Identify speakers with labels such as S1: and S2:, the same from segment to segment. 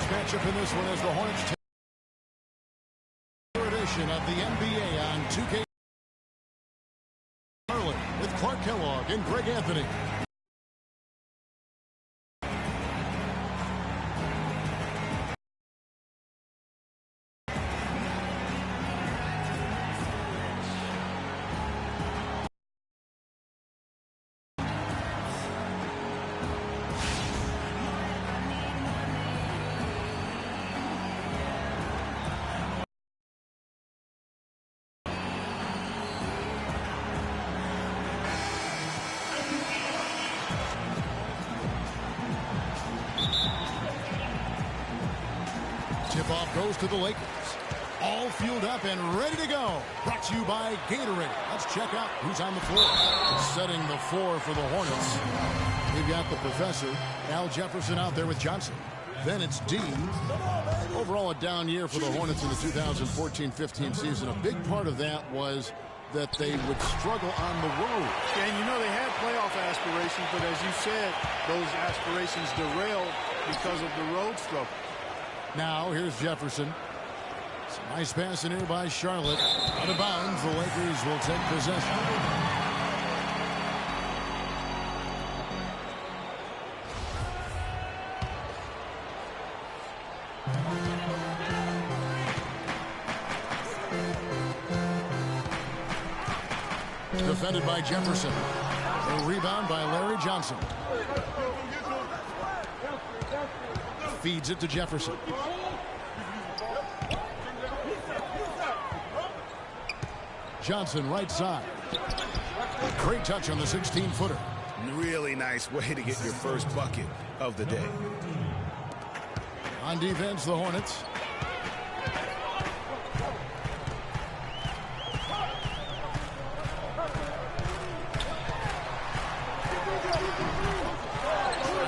S1: matchup in this one as the Hornets take edition of the NBA on 2K. With Clark Kellogg and Greg Anthony. Tip-off goes to the Lakers. All fueled up and ready to go. Brought to you by Gatorade. Let's check out who's on the floor. Setting the floor for the Hornets. We've got the professor, Al Jefferson, out there with Johnson. Then it's D. Overall, a down year for the Hornets in the 2014-15 season. A big part of that was that they would struggle on the road.
S2: And you know they had playoff aspirations, but as you said, those aspirations derailed because of the road struggle.
S1: Now, here's Jefferson. Some nice pass in here by Charlotte. Out of bounds, the Lakers will take possession. Defended by Jefferson. A rebound by Larry Johnson. Feeds it to Jefferson. Johnson right side. Great touch on the 16-footer.
S3: Really nice way to get your first bucket of the day.
S1: On defense, the Hornets.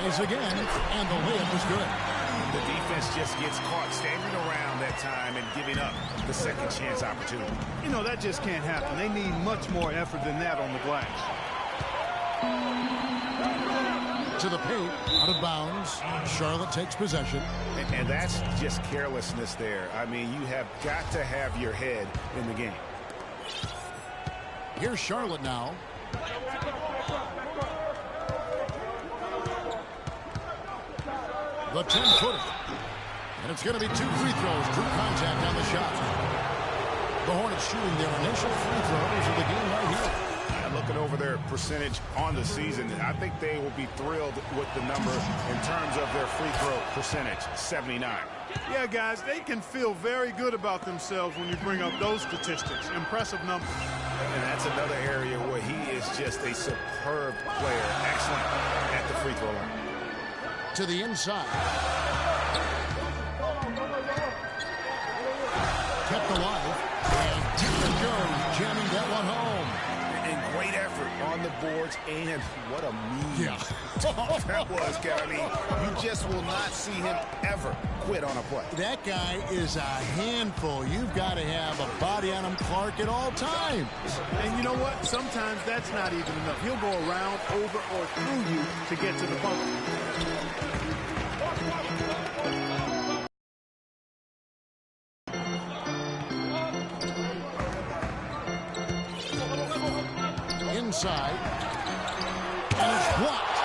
S1: Tries again, and the layup is good.
S3: The defense just gets caught standing around that time and giving up the second chance opportunity.
S2: You know, that just can't happen. They need much more effort than that on the glass.
S1: To the paint, out of bounds. Charlotte takes possession.
S3: And that's just carelessness there. I mean, you have got to have your head in the game.
S1: Here's Charlotte now. The 10-footer. And it's going to be 2 free throws. True contact on the shot. The Hornets shooting their initial free throws of the game right here.
S3: And looking over their percentage on the season, I think they will be thrilled with the number in terms of their free throw percentage, 79.
S2: Yeah, guys, they can feel very good about themselves when you bring up those statistics. Impressive numbers.
S3: And that's another area where he is just a superb player. Excellent at the free throw line.
S1: To the inside. Kept alive. And Taylor Jones jamming that one home.
S3: And great effort on the boards. And what a mean that was, Kevin. I mean, you just will not see him ever quit on a play.
S1: That guy is a handful. You've got to have a body on him, Clark, at all times.
S2: And you know what? Sometimes that's not even enough. He'll go around, over, or through you to get to the bunker. Inside, and it's blocked.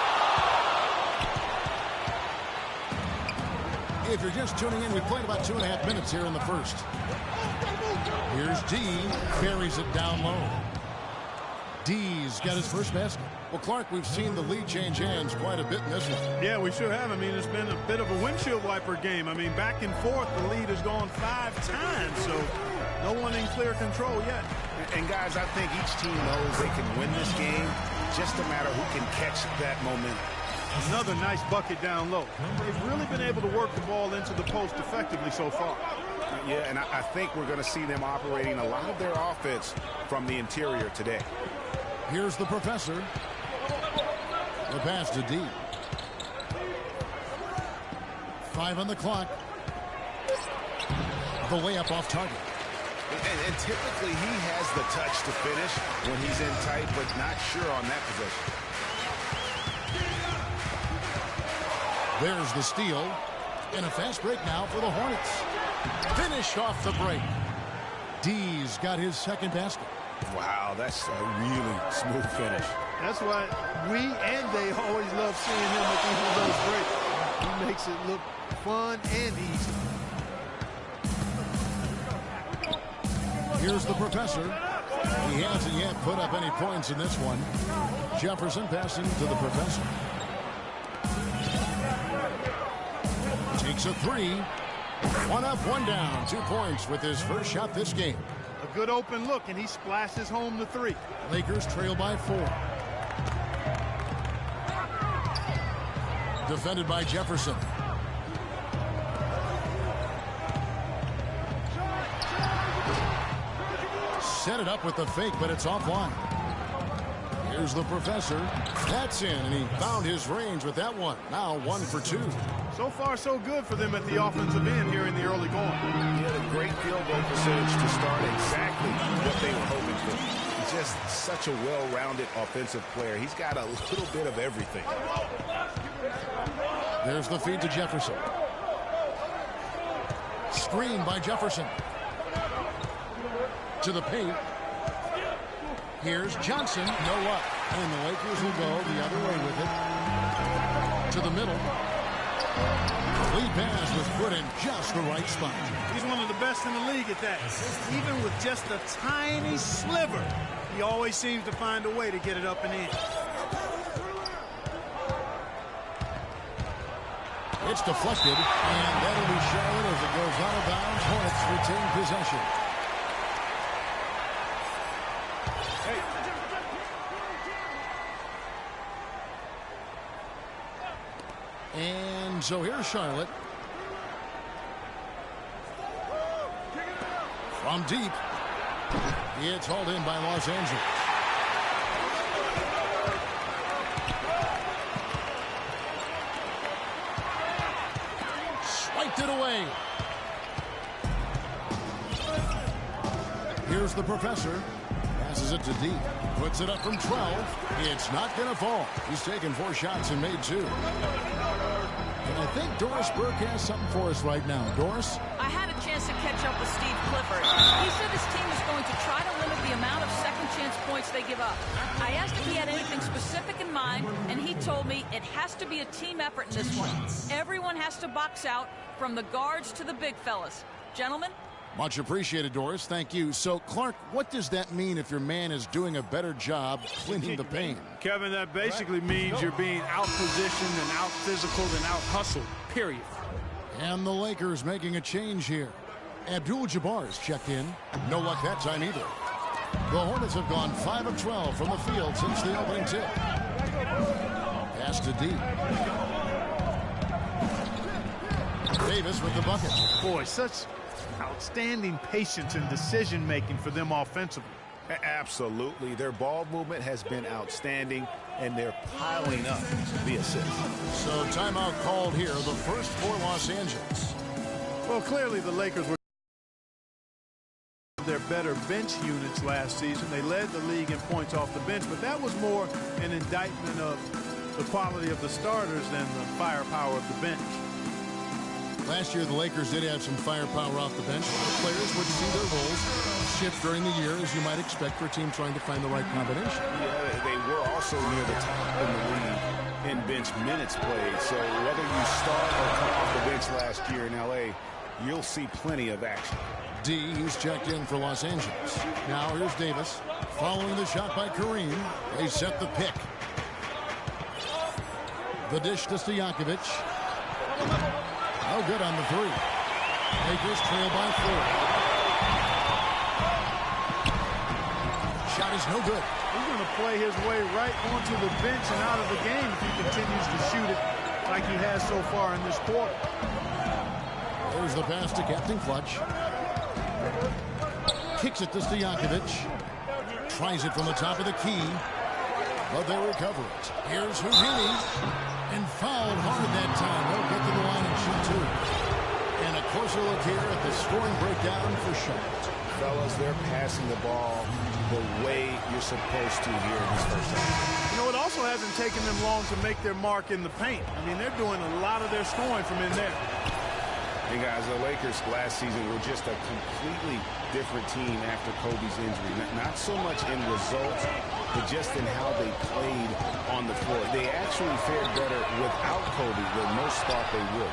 S2: If you're just tuning in, we played about 2.5 minutes here in the first. Here's D, buries it down low. D's got his first basket. Well, Clark, we've seen the lead change hands quite a bit in this one. Yeah, we sure have. I mean, it's been a bit of a windshield wiper game. I mean, back and forth, the lead has gone 5 times, so no one in clear control yet.
S3: And guys, I think each team knows they can win this game. Just a matter who can catch that momentum.
S2: Another nice bucket down low. They've really been able to work the ball into the post effectively so far.
S3: Yeah, and I think we're going to see them operating a lot of their offense from the interior today.
S1: Here's the professor. The pass to D. 5 on the clock. The layup off target.
S3: And typically he has the touch to finish when he's in tight, but not sure on that possession.
S1: There's the steal. And a fast break now for the Hornets. Finished off the break. D's got his second basket.
S3: Wow, that's a really smooth finish.
S4: That's why we and they always love seeing him at the end of those breaks. He makes it look fun and easy.
S1: Here's the professor. He hasn't yet put up any points in this one. Jefferson passing to the professor. Takes a three. One up, one down. 2 points with his first shot this game.
S4: A good open look, and he splashes home the three.
S1: Lakers trail by 4. Defended by Jefferson. Set it up with the fake, but it's offline. Here's the professor. That's in, and he found his range with that one. Now 1 for 2.
S4: So far, so good for them at the offensive end here in the early going.
S3: He had a great field goal percentage to start, exactly what they were hoping for. He's just such a well-rounded offensive player. He's got a little bit of everything.
S1: There's the feed to Jefferson. Screen by Jefferson. To the paint. Here's Johnson. No luck. And the Lakers will go the other way with it. To the middle. Lead pass was put in just the right spot.
S4: He's one of the best in the league at that. Even with just a tiny sliver, he always seems to find a way to get it up and in.
S1: It's deflected, and that'll be Charlotte as it goes out of bounds. Hornets retain possession. And so here's Charlotte. From deep. It's hauled in by Los Angeles. Swiped it away. Here's the professor. Passes it to deep. Puts it up from 12. It's not going to fall. He's taken 4 shots and made 2. And I think Doris Burke has something for us right now. Doris?
S5: I had a chance to catch up with Steve Clifford. He said his team is going to try to limit the amount of second chance points they give up. I asked if he had anything specific in mind, and he told me it has to be a team effort in this one. Everyone has to box out, from the guards to the big fellas. Gentlemen?
S1: Much appreciated, Doris. Thank you. So, Clark, what does that mean if your man is doing a better job cleaning the paint?
S4: Kevin, that basically means you're being out-positioned and out-physicaled and out-hustled, period.
S1: And the Lakers making a change here. Abdul-Jabbar's checked in. No luck that time either. The Hornets have gone 5 of 12 from the field since the opening tip. Pass to D. Davis with the bucket.
S4: Boy, such outstanding patience and decision-making for them offensively.
S3: Absolutely. Their ball movement has been outstanding, and they're piling up the assists.
S1: So timeout called here, the first for Los Angeles.
S4: Well, clearly the Lakers were their better bench units last season. They led the league in points off the bench, but that was more an indictment of the quality of the starters than the firepower of the bench.
S1: Last year, the Lakers did have some firepower off the bench. The players would see their roles shift during the year, as you might expect for a team trying to find the right combination.
S3: Yeah, they were also near the top in the league in bench minutes played. So whether you start or come off the bench last year in L.A., you'll see plenty of action.
S1: D, he's checked in for Los Angeles. Now here's Davis. Following the shot by Kareem, they set the pick. The dish to Stojakovic. No good on the 3. Lakers trail by 4. Shot is no good.
S4: He's going to play his way right onto the bench and out of the game if he continues to shoot it like he has so far in this quarter.
S1: There's the pass to Captain Clutch. Kicks it to Stojakovic. Tries it from the top of the key. But they recover it. Here's Houdini. And fouled hard that time. They'll get to the line and shoot 2. And a closer look here at the scoring breakdown for Charlotte.
S3: Fellas, they're passing the ball the way you're supposed to here in this first half.
S4: You know, it also hasn't taken them long to make their mark in the paint. I mean, they're doing a lot of their scoring from in there.
S3: And guys, the Lakers last season were just a completely different team after Kobe's injury. Not so much in results, but just in how they played on the floor. They actually fared better without Kobe than most thought they would.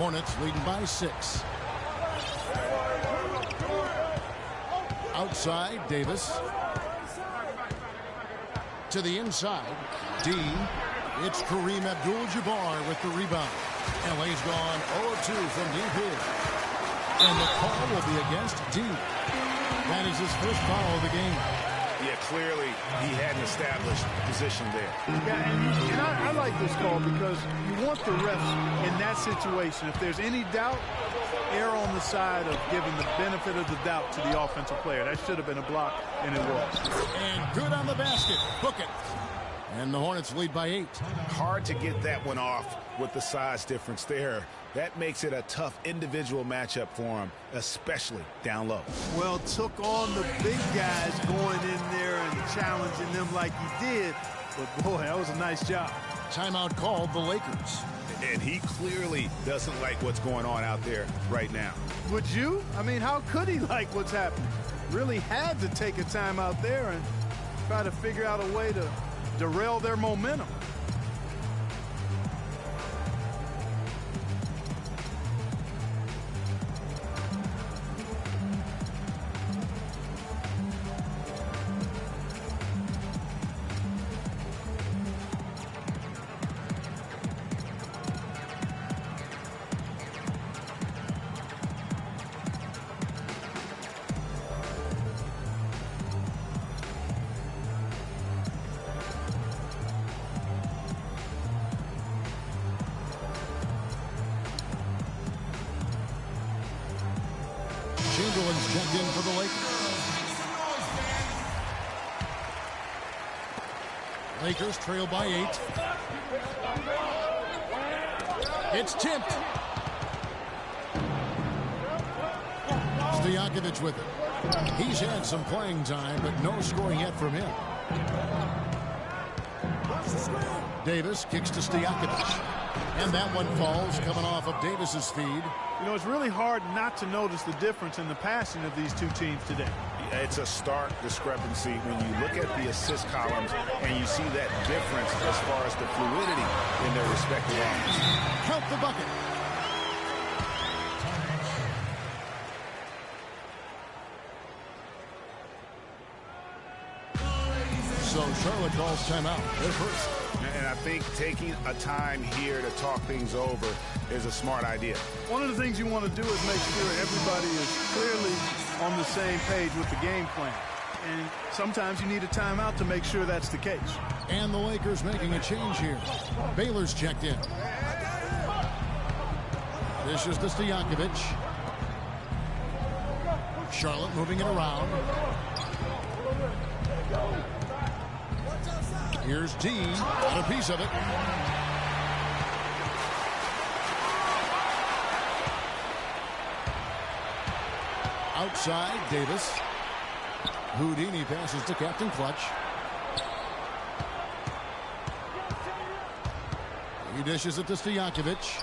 S1: Hornets leading by 6. Outside, Davis. To the inside, D. It's Kareem Abdul-Jabbar with the rebound. LA's gone 0-2 from deep here. And the call will be against D. That is his first foul of the game.
S3: Yeah, clearly he had an established position there.
S4: Yeah, and I like this call because you want the refs in that situation. If there's any doubt, err on the side of giving the benefit of the doubt to the offensive player. That should have been a block, and it was.
S1: And good on the basket. Book it. And the Hornets lead by 8.
S3: Hard to get that one off with the size difference there. That makes it a tough individual matchup for him, especially down low.
S4: Well, took on the big guys going in there and challenging them like he did. But, boy, that was a nice job.
S1: Timeout called the Lakers.
S3: And he clearly doesn't like what's going on out there right now.
S4: Would you? I mean, how could he like what's happening? Really had to take a time out there and try to figure out a way to derail their momentum.
S1: Chamberlain's checked in for the Lakers. Lakers trail by 8. It's tipped. Stojakovic with it. He's had some playing time, but no scoring yet from him. Davis kicks to Stojakovic. And that one falls, coming off of Davis's feed.
S4: You know, it's really hard not to notice the difference in the passing of these two teams today.
S3: It's a stark discrepancy when you look at the assist columns and you see that difference as far as the fluidity in their respective offenses.
S1: Count the bucket. So Charlotte calls timeout. They're first.
S3: And I think taking a time here to talk things over is a smart idea.
S4: One of the things you want to do is make sure everybody is clearly on the same page with the game plan. And sometimes you need a timeout to make sure that's the case.
S1: And the Lakers making a change here. Baylor's checked in. This is to Stojakovic. Charlotte moving it around. Here's D. Got a piece of it. Outside, Davis. Houdini passes to Captain Clutch. He dishes it to Stojakovic.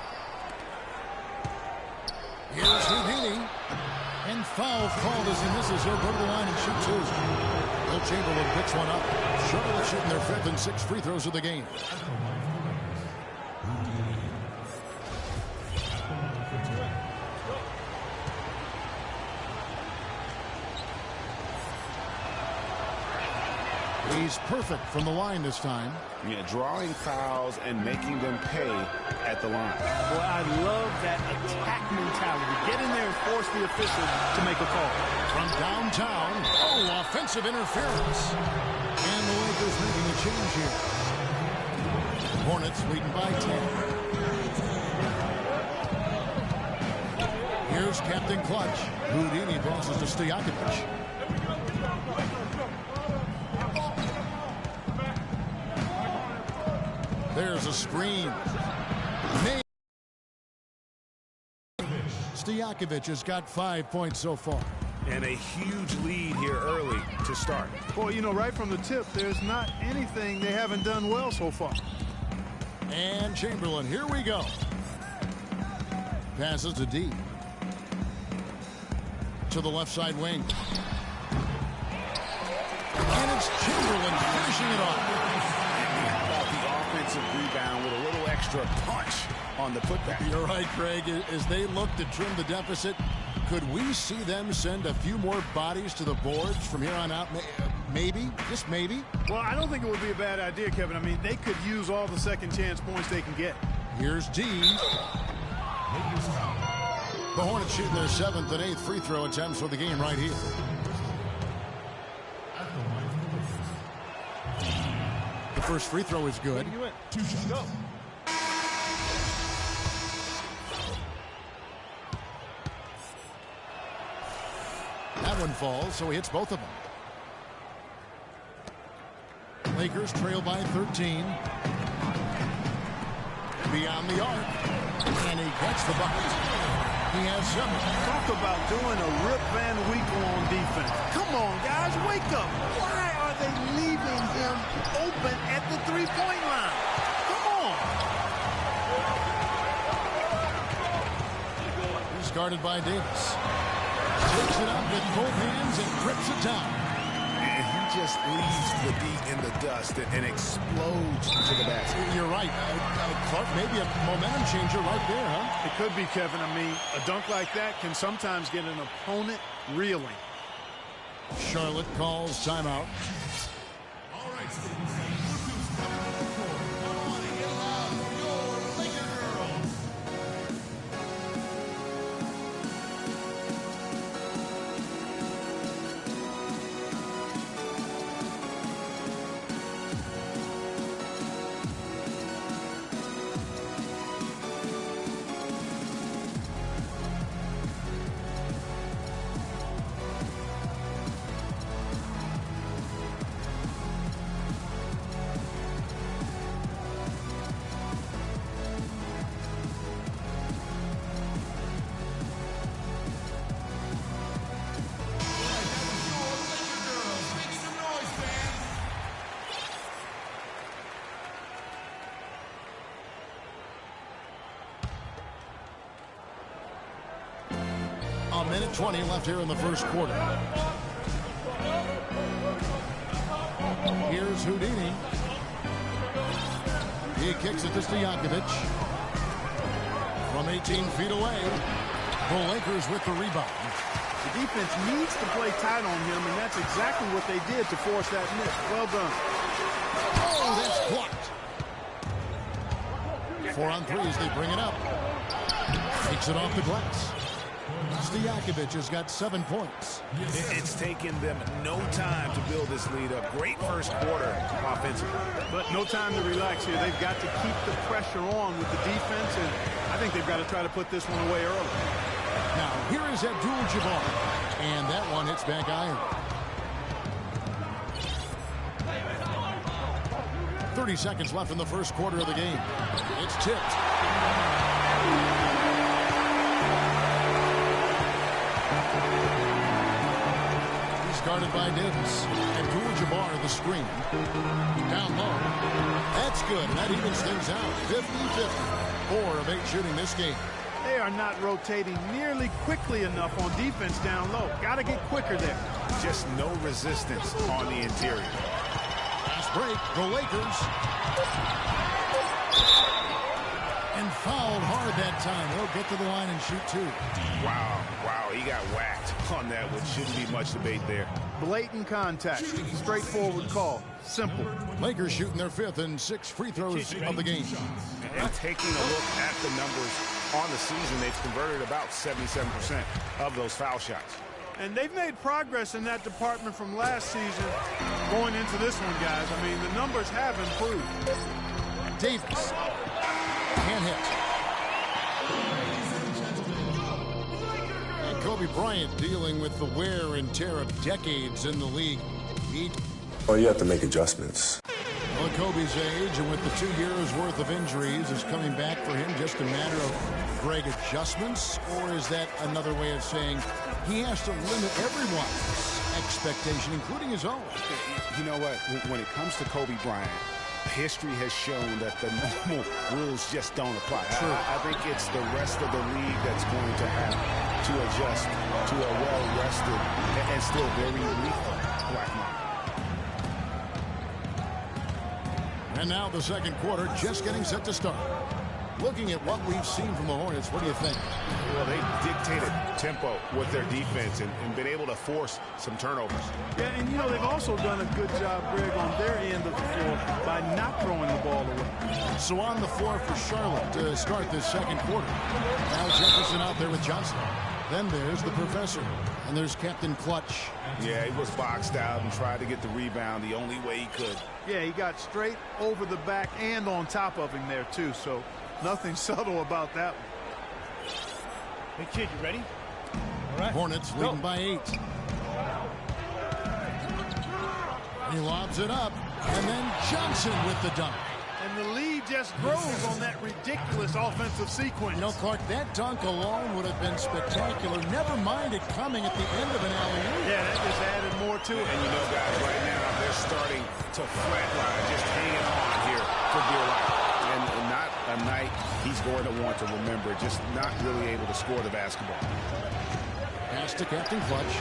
S1: Here's Houdini. And foul called as he misses. He'll go to the line and shoot 2. Will Chamberlain picks one up. Charlotte shooting their 5th and 6th free throws of the game. He's perfect from the line this time.
S3: Yeah, drawing fouls and making them pay at the line.
S4: Well, I love that attack mentality. Get in there and force the official to make a call.
S1: From downtown, offensive interference. And the Lakers making a change here. Hornets leading by 10. Here's Captain Clutch. Houdini passes to Stojakovic. There's a screen. Stojakovic has got 5 points so far.
S3: And a huge lead here early to start.
S4: Boy, you know, right from the tip, there's not anything they haven't done well so far.
S1: And Chamberlain, here we go. Passes to D. To the left side wing. And it's Chamberlain finishing it off.
S3: How about the offensive rebound with a little extra punch on the putback?
S1: You're right, Craig. As they look to trim the deficit, could we see them send a few more bodies to the boards from here on out? Maybe, just maybe.
S4: Well, I don't think it would be a bad idea, Kevin. I mean, they could use all the second chance points they can get.
S1: Here's D. The Hornets shooting their 7th and 8th free throw attempts for the game right here. The first free throw is good.
S4: 2 shots. Go.
S1: That one falls, so he hits both of them. Lakers trail by 13. Beyond the arc. And he gets the bucket. He has 7.
S4: Talk about doing a Rip Van Winkle on defense. Come on, guys, wake up. Why are they leaving him open at the three-point line? Come on.
S1: He's guarded by Davis. Takes it up with both hands and grips it down.
S3: And he just leaves the D in the dust and explodes to the basket.
S1: You're right. Clark, maybe a momentum changer right there, huh?
S4: It could be, Kevin. I mean, a dunk like that can sometimes get an opponent reeling.
S1: Charlotte calls timeout.
S2: All right, students. Look who's coming to the court. Come on and get loud for your Laker girls.
S1: A minute 20 left here in the first quarter. Here's Houdini. He kicks it to Stojakovic. From 18 feet away. The Lakers with the rebound.
S4: The defense needs to play tight on him, and that's exactly what they did to force that miss. Well done.
S1: Oh, that's blocked. 4 on 3 as they bring it up. Takes it off the glass. Stojakovic has got 7 points.
S3: It's taken them no time to build this lead up. Great first quarter offensively.
S4: But no time to relax here. They've got to keep the pressure on with the defense, and I think they've got to try to put this one away early.
S1: Now, here is Abdul-Jabbar. And that one hits back iron. 30 seconds left in the first quarter of the game. It's tipped. He's guarded by Davis. Abdul-Jabbar the screen. Down low. That's good. And that evens things out. 50-50. 4 of 8 shooting this game.
S4: They are not rotating nearly quickly enough on defense down low. Got to get quicker there.
S3: Just no resistance on the interior.
S1: Last break, the Lakers. And fouled hard that time. They'll get to the line and shoot 2.
S3: Wow, he got whacked on that, which shouldn't be much debate there.
S4: Blatant contact. Straightforward call. Simple.
S1: Lakers shooting their 5th and 6th free throws of the game.
S3: And taking a look at the numbers on the season, they've converted about 77% of those foul shots.
S4: And they've made progress in that department from last season going into this one, guys. I mean, the numbers have improved.
S1: Davis. Can't hit. And Kobe Bryant dealing with the wear and tear of decades in the league.
S6: Well, you have to make adjustments.
S1: Well, Kobe's age and with the 2 years worth of injuries is coming back for him just a matter of Greg adjustments, or is that another way of saying he has to limit everyone's expectation, including his own?
S3: You know what? When it comes to Kobe Bryant, history has shown that the normal rules just don't apply.
S1: True.
S3: I think it's the rest of the league that's going to have to adjust to a well-rested and still very lethal black market.
S1: And now the second quarter just getting set to start. Looking at what we've seen from the Hornets, what do you think?
S3: Well, they dictated tempo with their defense and been able to force some turnovers.
S4: Yeah, and you know, they've also done a good job, Greg, on their end of the floor by not throwing the ball away.
S1: So on the floor for Charlotte to start this second quarter. Al Jefferson out there with Johnson. Then there's the professor. And there's Captain Clutch.
S3: Yeah, he was boxed out and tried to get the rebound the only way he could.
S4: Yeah, he got straight over the back and on top of him there, too. So nothing subtle about that one.
S7: Hey, kid, you ready? All right.
S1: Hornets leading by 8. He lobs it up. And then Johnson with the dunk.
S4: And the lead just grows on that ridiculous offensive sequence.
S1: You know, Clark, that dunk alone would have been spectacular. Never mind it coming at the end of an alley-oop.
S4: Yeah, that just added more to it.
S3: And you know, guys, right now they're starting to flatline, just hanging on here for dear life. And not a night he's going to want to remember, just not really able to score the basketball.
S1: Pass to Captain Clutch.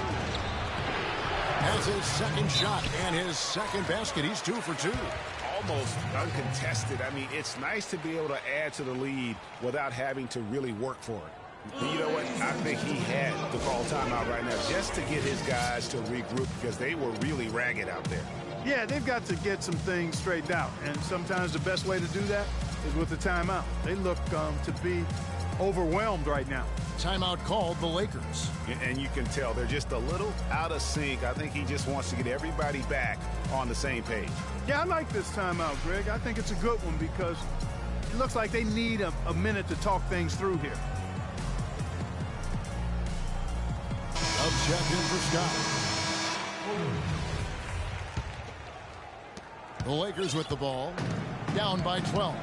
S1: Has his second shot and his second basket. He's 2 for 2.
S3: Almost uncontested. I mean, it's nice to be able to add to the lead without having to really work for it. And you know what? I think he had to call timeout right now just to get his guys to regroup because they were really ragged out there.
S4: Yeah, they've got to get some things straightened out. And sometimes the best way to do that is with the timeout. They look to be overwhelmed right now.
S1: Timeout called the Lakers.
S3: And you can tell they're just a little out of sync. I think he just wants to get everybody back on the same page.
S4: Yeah, I like this timeout, Greg. I think it's a good one because it looks like they need a minute to talk things through here.
S1: Up check in for Scott. The Lakers with the ball. Down by 12.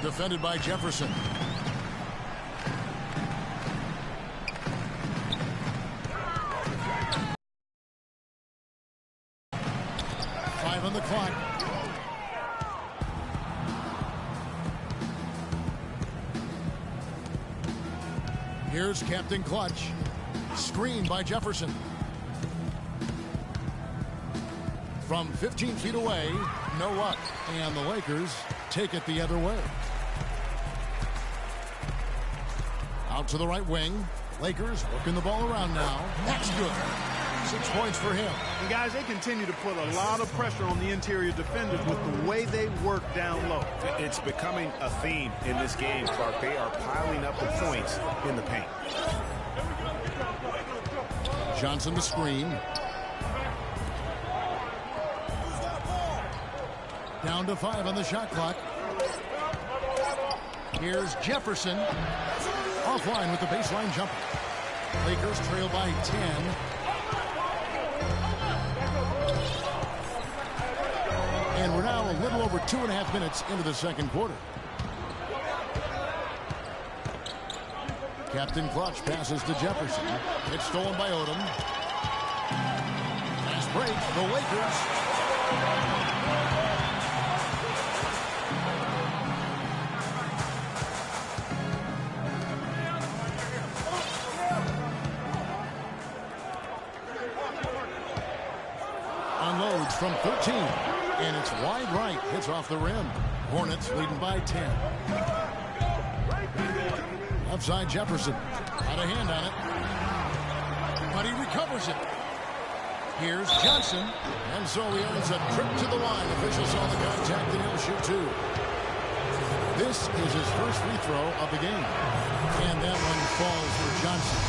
S1: Defended by Jefferson. Five on the clock. Here's Captain Clutch. Screen by Jefferson. From 15 feet away, no up. And the Lakers take it the other way. Out to the right wing. Lakers working the ball around now. That's good. 6 points for him.
S4: And guys, they continue to put a lot of pressure on the interior defenders with the way they work down low.
S3: It's becoming a theme in this game, Clark. They are piling up the points in the paint.
S1: Johnson the screen. Down to 5 on the shot clock. Here's Jefferson. Offline with the baseline jumper. Lakers trail by 10. And we're now a little over 2.5 minutes into the second quarter. Captain Clutch passes to Jefferson. It's stolen by Odom. Fast break. The Lakers. Unloads from 13. And it's wide right. Hits off the rim. Hornets leading by 10. Outside Jefferson. Out of hand on it. But he recovers it. Here's Johnson. And so he earns a trip to the line. Officials saw the contact and he'll shoot 2. This is his first free throw of the game. And that one falls for Johnson.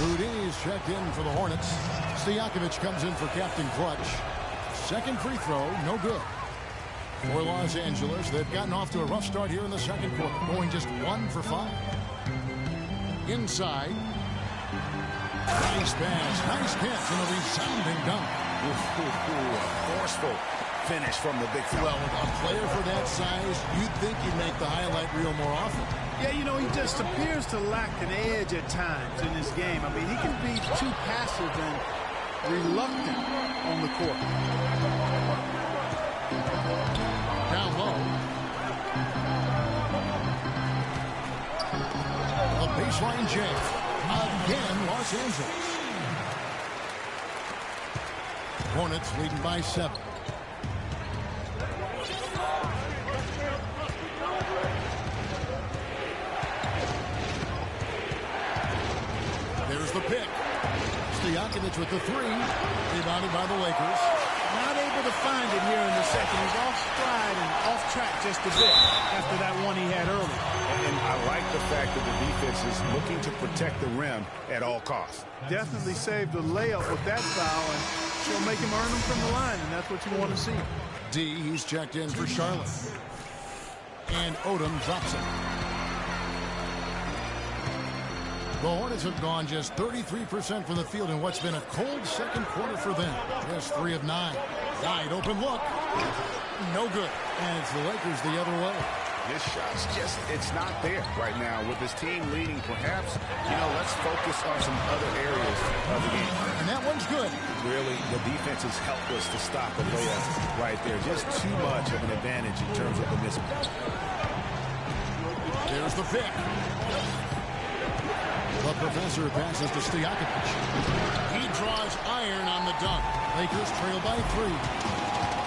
S1: Houdini's checked in for the Hornets. Stojakovic comes in for Captain Clutch. Second free throw, no good. For Los Angeles, they've gotten off to a rough start here in the second quarter, going just 1 for 5. Inside. Nice pass, nice catch, and a resounding dunk.
S3: Forceful finish from the big fella.
S1: Well, with a player for that size, you'd think he'd make the highlight reel more often.
S4: Yeah, you know, he just appears to lack an edge at times in this game. I mean, he can be too passive and reluctant on the court.
S1: Down low. A baseline jam. Again, Los Angeles. Hornets leading by 7. There's the pick. Stojakovic with the 3. Rebounded by the Lakers.
S4: Not able to find it here in the second. He's off stride and off track just a bit after that one he had early.
S3: And I like the fact that the defense is looking to protect the rim at all costs.
S4: Definitely saved the layup with that foul, and she'll make him earn them from the line, and that's what you want to see.
S1: D, he's checked in for Charlotte. And Odom drops it. The Hornets have gone just 33% from the field in what's been a cold second quarter for them. Just 3 of 9. Wide open look. No good. And it's the Lakers the other way.
S3: This shot's just, it's not there right now. With this team leading, perhaps, let's focus on some other areas of the game.
S1: And that one's good.
S3: Really, the defense is helpless to stop a layup right there. Just too much of an advantage in terms of the mismatch.
S1: There's the pick. The professor passes to Stojakovic. He draws iron on the dunk. Lakers trail by 3.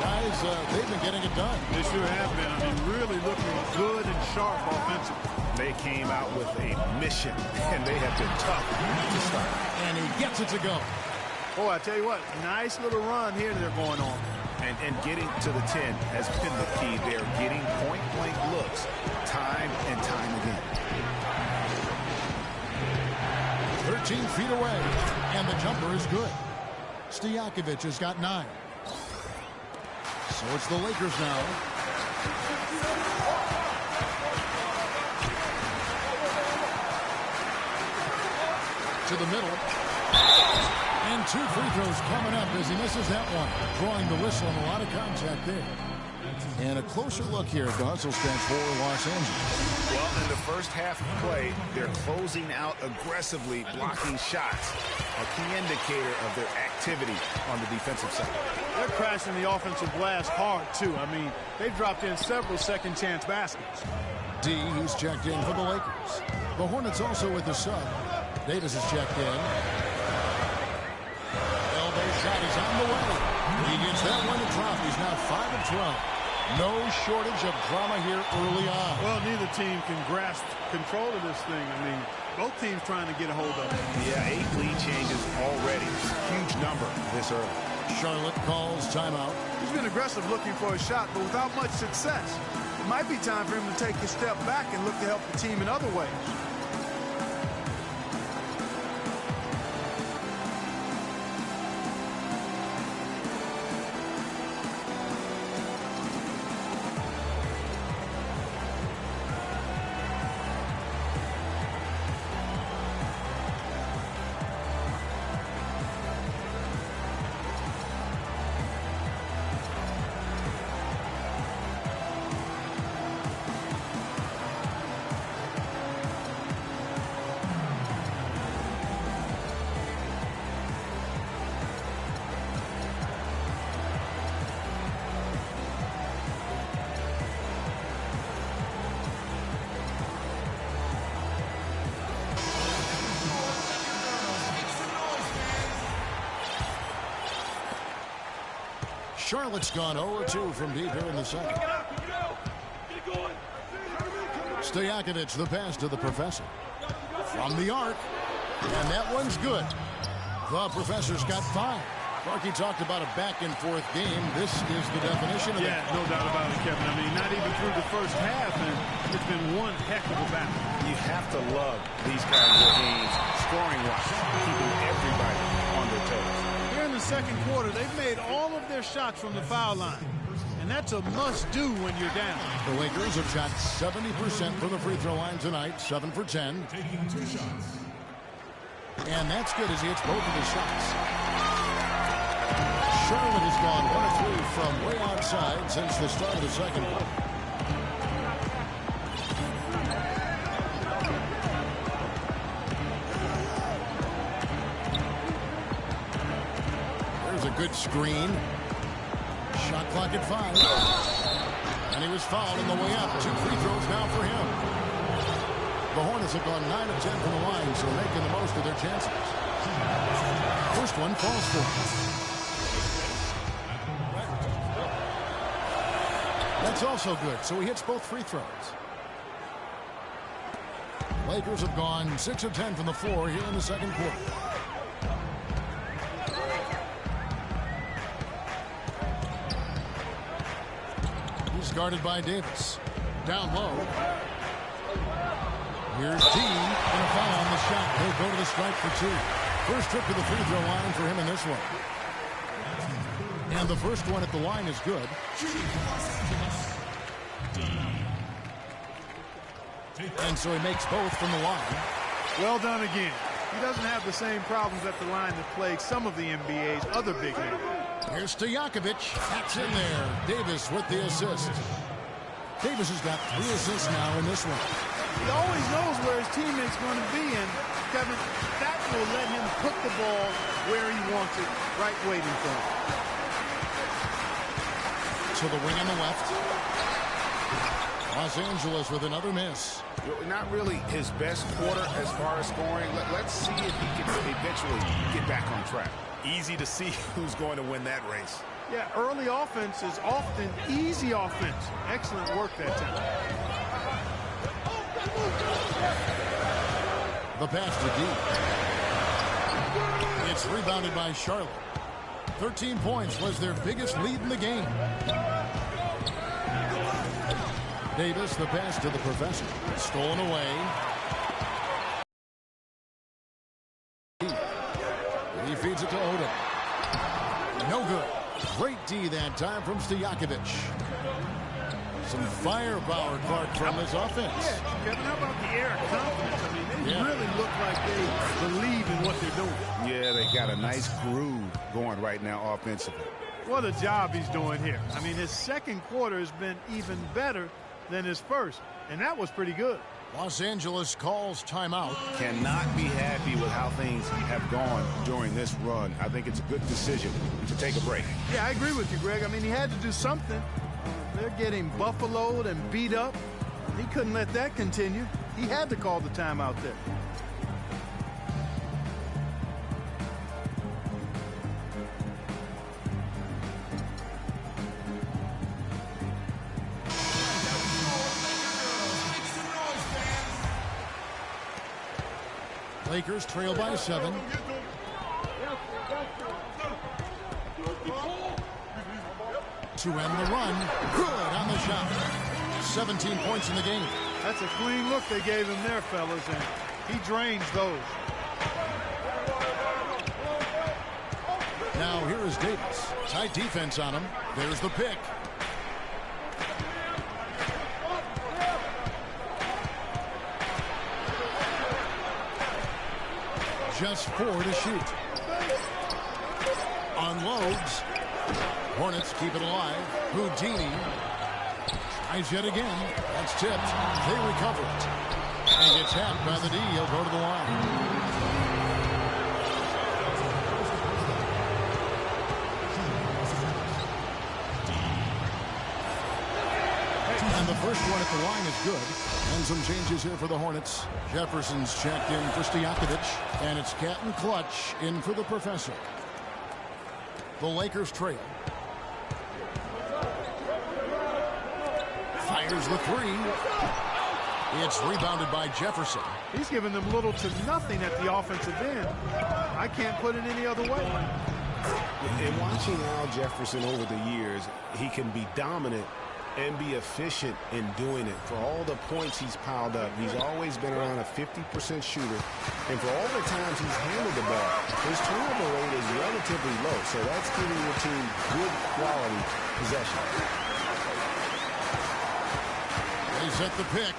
S1: Guys, they've been getting it done.
S4: They sure have been. I mean, really looking good and sharp offensively.
S3: They came out with a mission, and they have been tough to start.
S1: And he gets it to go.
S4: Oh, I tell you what, nice little run here they're going on.
S3: And getting to the 10 has been the key. They're getting point-blank looks time and time again.
S1: 13 feet away, and the jumper is good. Stojakovic has got 9. So it's the Lakers now. To the middle. And 2 free throws coming up as he misses that one. Drawing the whistle and a lot of contact there. And a closer look here at the hustle stretch for Los Angeles.
S3: Well, in the first half of play, they're closing out aggressively, blocking shots. A key indicator of their activity on the defensive side.
S4: They're crashing the offensive glass hard, too. I mean, they've dropped in several second-chance baskets.
S1: D, he's checked in for the Lakers. The Hornets also with the sub. Davis is checked in. Elbow shot is on the way. He gets that one to drop. He's now 5 of 12. No shortage of drama here early on.
S4: Well, neither team can grasp control of this thing. I mean, both teams trying to get a hold of it.
S3: Yeah, 8 lead changes already. Huge number this early.
S1: Charlotte calls timeout.
S4: He's been aggressive looking for a shot, but without much success. It might be time for him to take a step back and look to help the team in other ways.
S1: Charlotte's gone 0-2 from deep here in the second. Stojakovic, the pass to the professor. From the arc. And that one's good. The professor's got 5. Clarkie talked about a back-and-forth game. This is the definition of
S4: that. Yeah, no doubt about it, Kevin. I mean, not even through the first half, and it's been one heck of a battle.
S3: You have to love these kinds of games, scoring-wise, keeping everybody on their toes.
S4: Here in the second quarter, they've made all of their shots from the foul line. And that's a must-do when you're down.
S1: The Lakers have shot 70% from the free throw line tonight, 7 for 10.
S2: Taking 2 shots.
S1: And that's good as he hits both of his shots. Charlotte has gone 1 of 3 from way outside since the start of the second quarter. Good screen. Shot clock at 5. And he was fouled on the way up. 2 free throws now for him. The Hornets have gone 9 of 10 from the line, so making the most of their chances. First one falls for him. That's also good, so he hits both free throws. Lakers have gone 6 of 10 from the floor here in the second quarter. He's guarded by Davis. Down low. Here's D, and a foul on the shot. He'll go to the strike for 2. First trip to the free throw line for him in this one. And the first one at the line is good. And so he makes both from the line.
S4: Well done again. He doesn't have the same problems at the line that plague some of the NBA's other big men.
S1: Here's Stojakovic. That's in there. Davis with the assist. Davis has got 3 assists now in this one.
S4: He always knows where his teammate's going to be, and Kevin, that will let him put the ball where he wants it, right waiting for him.
S1: To the wing on the left. Los Angeles with another miss.
S3: Not really his best quarter as far as scoring. Let's see if he can eventually get back on track. Easy to see who's going to win that race.
S4: Yeah, early offense is often easy offense. Excellent work that time.
S1: The pass to D. It's rebounded by Charlotte. 13 points was their biggest lead in the game. Davis, the pass to the professor. Stolen away. He feeds it to Odom. No good. Great D that time from Stojakovic. Some firepower, Clark, from his offense.
S4: Yeah, Kevin, how about the air of confidence? I mean, they really look like they believe in what they're doing.
S3: Yeah, they got a nice groove going right now offensively.
S4: What a job he's doing here. I mean, his second quarter has been even better than his first, and that was pretty good.
S1: Los Angeles calls timeout.
S3: Cannot be happy with how things have gone during this run. I think it's a good decision to take a break.
S4: Yeah, I agree with you, Greg. I mean, he had to do something. They're getting buffaloed and beat up. He couldn't let that continue. He had to call the timeout there.
S1: Lakers trail by 7. To end the run. Good on the shot. 17 points in the game.
S4: That's a clean look they gave him there, fellas, and he drains those.
S1: Now here is Davis. Tight defense on him. There's the pick. Just 4 to shoot. Unloads. Hornets keep it alive. Houdini tries yet again. That's tipped. They recover it. And he gets tapped by the D. He'll go to the line. And the first one at the line is good. And some changes here for the Hornets. Jefferson's checked in for Stojakovic. And it's Catton Clutch in for the professor. The Lakers trail. Fires the 3. It's rebounded by Jefferson.
S4: He's given them little to nothing at the offensive end. I can't put it any other way.
S3: In watching Al Jefferson over the years, he can be dominant and be efficient in doing it. For all the points he's piled up, he's always been around a 50% shooter. And for all the times he's handled the ball, his turnover rate is relatively low. So that's giving your team good quality possession.
S1: They set the pick.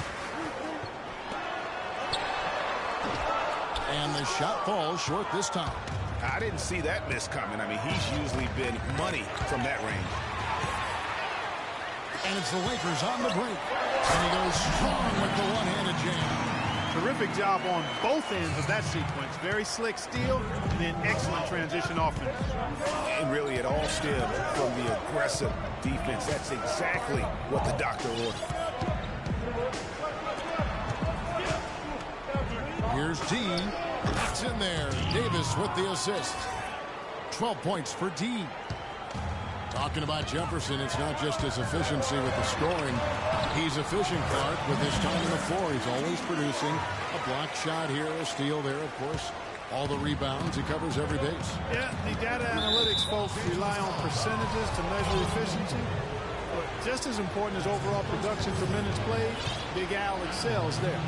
S1: And the shot falls short this time.
S3: I didn't see that miss coming. I mean, he's usually been money from that range.
S1: And it's the Lakers on the break. And he goes strong with the one-handed jam.
S4: Terrific job on both ends of that sequence. Very slick steal, and then excellent transition offense.
S3: And really, it all stemmed from the aggressive defense. That's exactly what the doctor ordered.
S1: Here's D. It's in there. Davis with the assist. 12 points for D. Talking about Jefferson, it's not just his efficiency with the scoring. He's efficient, Clark, with his time on the floor. He's always producing a block shot here, a steal there, of course. All the rebounds. He covers every base.
S4: Yeah, the data analytics folks rely on percentages to measure efficiency. But just as important as overall production for minutes played, Big Al excels there.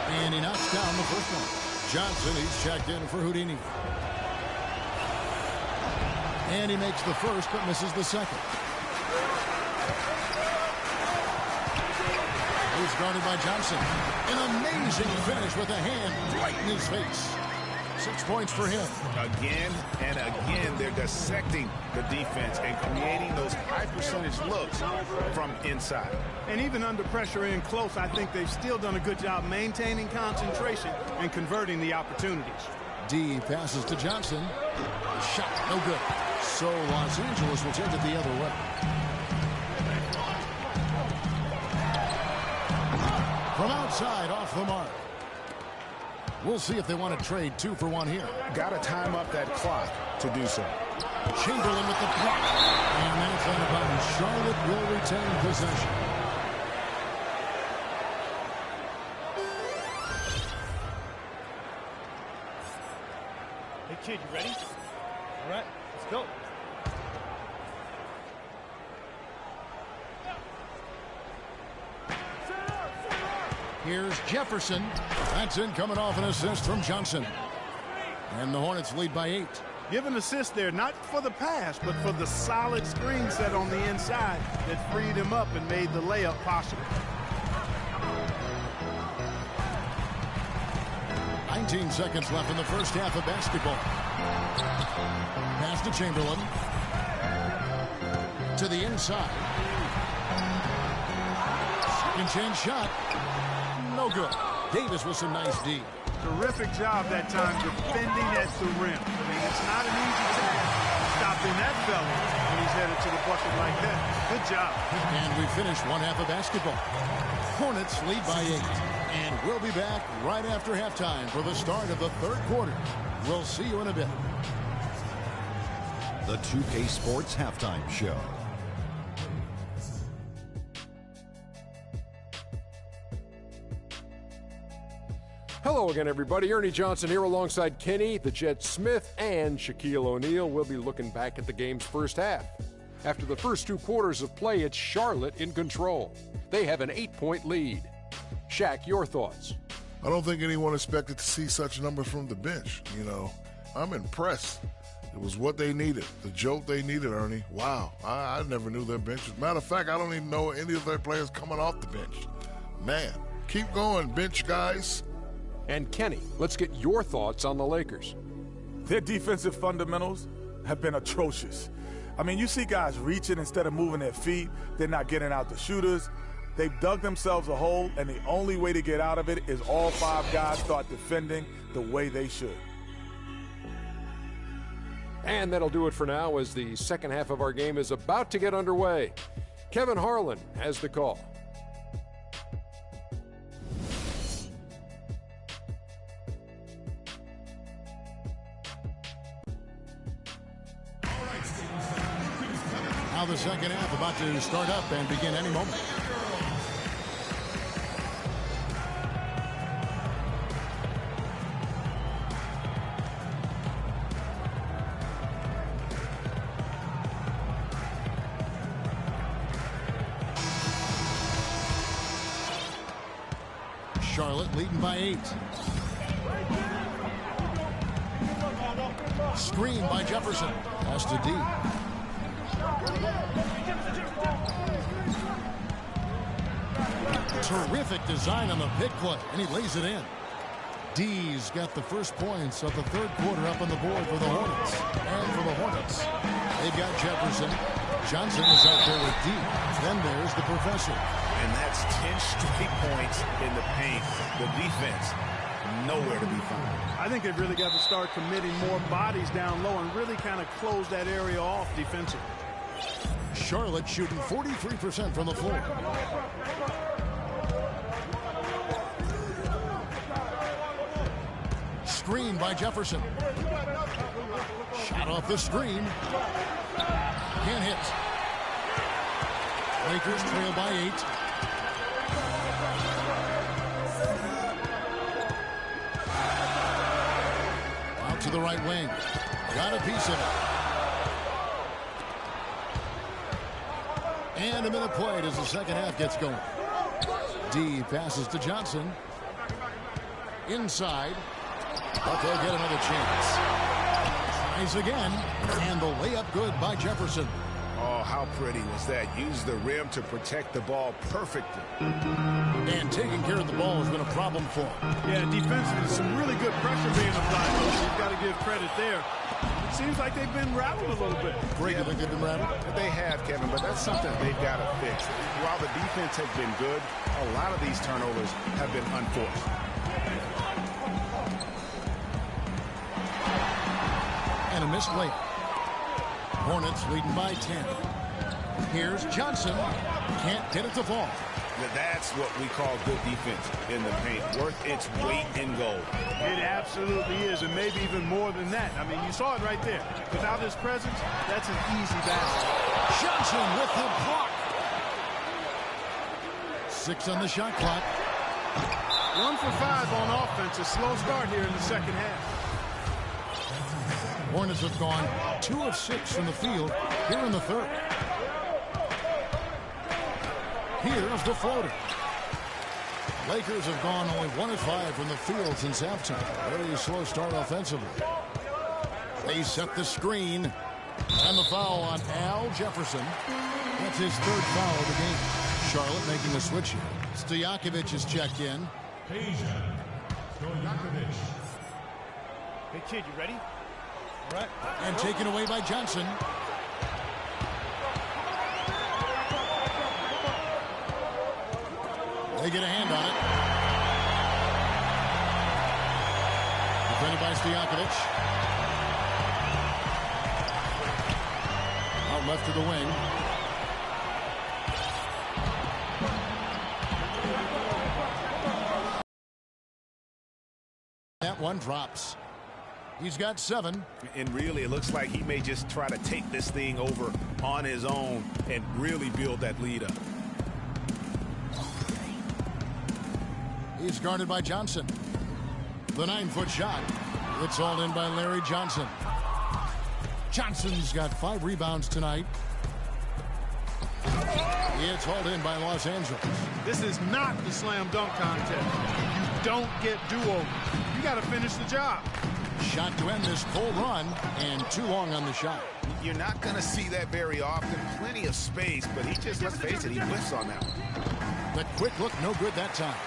S1: And he knocks down the first one. Johnson, he's checked in for Houdini. And he makes the first, but misses the second. He's guarded by Johnson. An amazing finish with a hand right in his face. 6 points for him.
S3: Again and again, they're dissecting the defense and creating those high percentage looks from inside.
S4: And even under pressure in close, I think they've still done a good job maintaining concentration and converting the opportunities.
S1: D passes to Johnson. Shot, no good. So Los Angeles will take it the other way. From outside, off the mark. We'll see if they want to trade 2 for 1 here.
S3: Got to time up that clock to do so.
S1: Chamberlain with the block. And that's out of bounds. Charlotte will retain possession.
S7: Hey, kid, you ready? All right, let's go.
S1: Here's Jefferson. That's in, coming off an assist from Johnson. And the Hornets lead by 8.
S4: Give an assist there, not for the pass, but for the solid screen set on the inside that freed him up and made the layup possible.
S1: 19 seconds left in the first half of basketball. Pass to Chamberlain. To the inside. Second chance shot. No good. Davis with some nice D.
S4: Terrific job that time defending at the rim. I mean, it's not an easy task stopping that fella when he's headed to the bucket like that. Good job.
S1: And we finish one half of basketball. Hornets lead by 8. And we'll be back right after halftime for the start of the third quarter. We'll see you in a bit.
S8: The 2K Sports Halftime Show.
S9: Hello again, everybody. Ernie Johnson here alongside Kenny, the Jet Smith, and Shaquille O'Neal. We'll be looking back at the game's first half. After the first 2 quarters of play, it's Charlotte in control. They have an 8-point lead. Shaq, your thoughts?
S10: I don't think anyone expected to see such numbers from the bench. You know, I'm impressed. It was what they needed, the jolt they needed, Ernie. Wow, I never knew their bench. As a matter of fact, I don't even know any of their players coming off the bench. Man, keep going, bench guys.
S9: And Kenny, let's get your thoughts on the Lakers.
S11: Their defensive fundamentals have been atrocious. I mean, you see guys reaching instead of moving their feet. They're not getting out the shooters. They've dug themselves a hole, and the only way to get out of it is all 5 guys start defending the way they should.
S9: And that'll do it for now as the second half of our game is about to get underway. Kevin Harlan has the call.
S1: Now the second half about to start up and begin any moment. Charlotte leading by 8. Screen by Jefferson. Pass to D. Terrific design on the pick play, and he lays it in. D's got the first points of the third quarter up on the board for the Hornets. And for the Hornets, they've got Jefferson. Johnson is out there with D. Then there's the professor.
S3: And that's 10 straight points in the paint. The defense, nowhere to be found.
S4: I think they've really got to start committing more bodies down low and really kind of close that area off defensively.
S1: Charlotte shooting 43% from the floor. Screen by Jefferson. Shot off the screen. Can't hit. Lakers trail by 8. Out to the right wing. Got a piece of it. And a minute played as the second half gets going. D passes to Johnson. Inside. But they'll get another chance. Tries again. And the layup good by Jefferson.
S3: Oh, how pretty was that? Use the rim to protect the ball perfectly.
S1: And taking care of the ball has been a problem for him.
S4: Yeah, defensively, some really good pressure being applied. You've got to give credit there. It seems like they've been rattled a little bit.
S1: Greg, you think they've been rattled?
S3: They have, Kevin, but that's something they've got to fix. While the defense has been good, a lot of these turnovers have been unforced.
S1: And a missed layup. Hornets leading by 10. Here's Johnson. Can't get it to fall.
S3: That's what we call good defense in the paint. Worth its weight in gold.
S4: It absolutely is, and maybe even more than that. I mean, you saw it right there. Without his presence, that's an easy basket.
S1: Johnson with the block. 6 on the shot clock.
S4: 1 for 5 on offense. A slow start here in the second half.
S1: Hornets have gone 2 of 6 from the field here in the third. Here's the floater. Lakers have gone only 1 of 5 from the field since halftime. Very slow start offensively. They set the screen. And the foul on Al Jefferson. That's his 3rd foul of the game. Charlotte making a switch here. Stojakovic is checked in.
S7: Stojakovic. Hey, kid, you ready? All right.
S1: And taken away by Johnson. They get a hand on it. Defended by Stojakovic. Out left to the wing. That one drops. He's got 7.
S3: And really, it looks like he may just try to take this thing over on his own and really build that lead up.
S1: He's guarded by Johnson. The 9-foot shot. It's hauled in by Larry Johnson. Johnson's got 5 rebounds tonight. It's hauled in by Los Angeles.
S4: This is not the slam dunk contest. You don't get do-overs. You got to finish the job.
S1: Shot to end this full run, and too long on the shot.
S3: You're not going to see that very often. Plenty of space, but he just, let's face it, he whiffs on that one.
S1: The quick look, no good that time.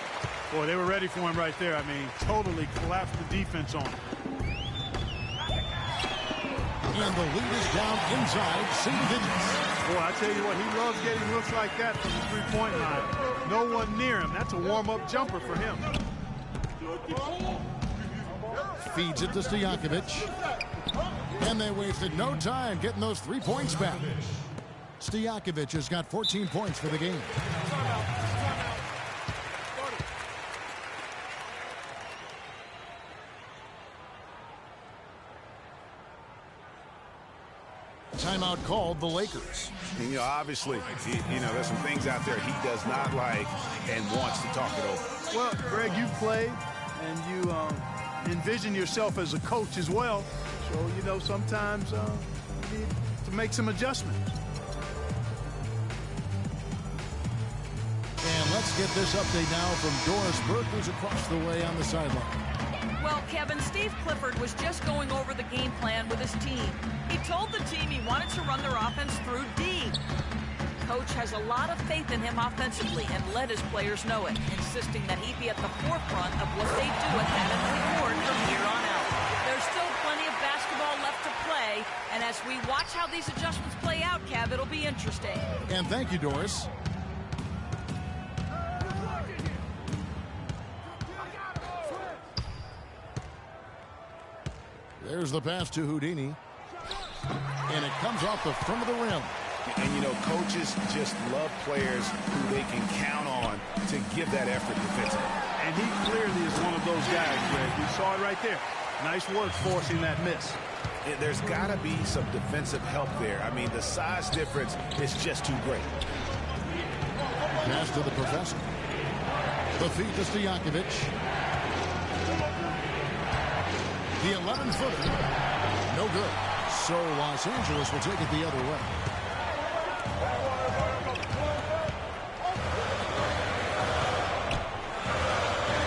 S4: Boy, they were ready for him right there. I mean, totally collapsed the defense on him.
S1: And the lead is down inside single digits.
S4: Boy, I tell you what, he loves getting looks like that from the three-point line. No one near him. That's a warm-up jumper for him.
S1: Feeds it to Stojakovic. And they wasted no time getting those 3 points back. Stojakovic has got 14 points for the game. Timeout called the Lakers.
S3: You know, obviously, there's some things out there he does not like and wants to talk it over.
S4: Well, Greg, you've played and you envision yourself as a coach as well. So, sometimes you need to make some adjustments.
S1: And let's get this update now from Doris Burke, who's across the way on the sideline.
S5: Well, Kevin, Steve Clifford was just going over the game plan with his team. He told the team he wanted to run their offense through D. Coach has a lot of faith in him offensively and let his players know it, insisting that he be at the forefront of what they do at that end of the court from here on out. There's still plenty of basketball left to play, and as we watch how these adjustments play out, Kev, it'll be interesting.
S1: And thank you, Doris. There's the pass to Houdini. And it comes off the front of the rim.
S3: And, you know, coaches just love players who they can count on to give that effort defensively.
S4: And he clearly is one of those guys, Greg. We saw it right there. Nice work forcing that miss.
S3: And there's got to be some defensive help there. I mean, the size difference is just too great.
S1: Pass to the professor. The feed to Stojakovic. The 11-footer. No good. So Los Angeles will take it the other way.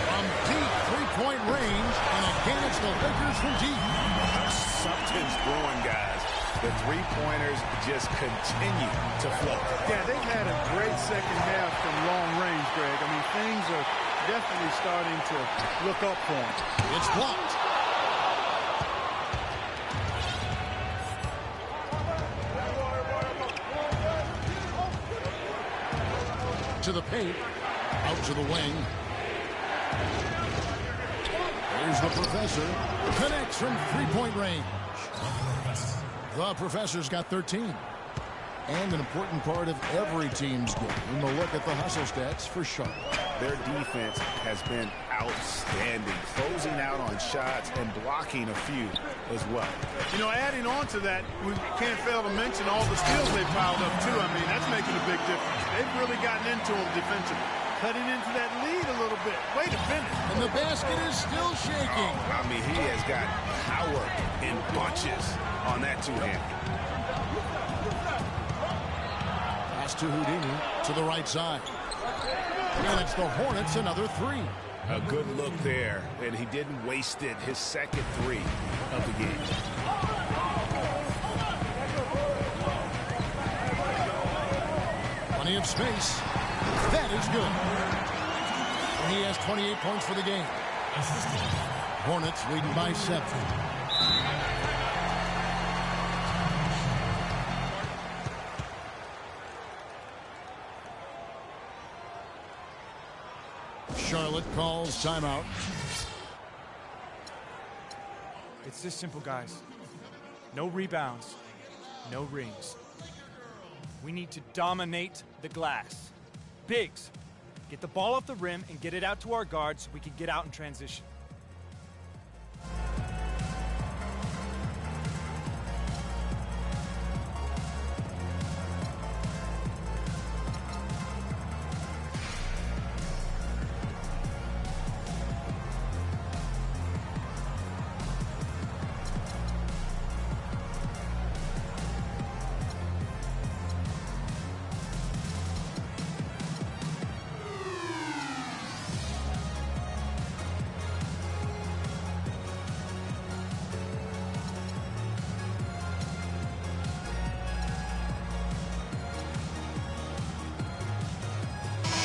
S1: From deep three-point range, and again it's the Lakers from deep.
S3: Something's brewing, guys. The three-pointers just continue to flow.
S4: Yeah, they've had a great second half from long range, Greg. I mean, things are definitely starting to look up for them.
S1: It's blocked. To the paint, out to the wing. There's the professor. Connects from three-point range. The professor's got 13. And an important part of every team's game. A look at the hustle stats for Charlotte.
S3: Their defense has been outstanding, closing out on shots and blocking a few as well.
S4: You know, adding on to that, we can't fail to mention all the steals they piled up, too. I mean, that's making a big difference. They've really gotten into them defensively, cutting into that lead a little bit. Way to finish.
S1: And the basket is still shaking.
S3: I mean, he has got power in bunches on that two-hand.
S1: Pass to Houdini to the right side. And it's the Hornets, another three.
S3: A good look there, and he didn't waste it. His second three of the game.
S1: Plenty of space. That is good. And he has 28 points for the game. Hornets leading by 7. Charlotte calls timeout.
S12: It's this simple, guys. No rebounds, no rings. We need to dominate the glass. Bigs, get the ball off the rim and get it out to our guards so we can get out in transition.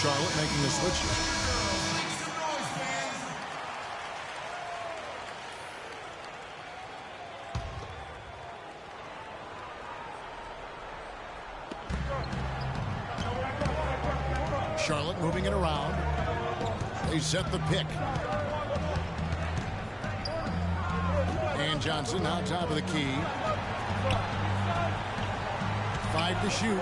S1: Charlotte making the switch here. Charlotte moving it around. They set the pick. And Johnson now top of the key. 5 to shoot.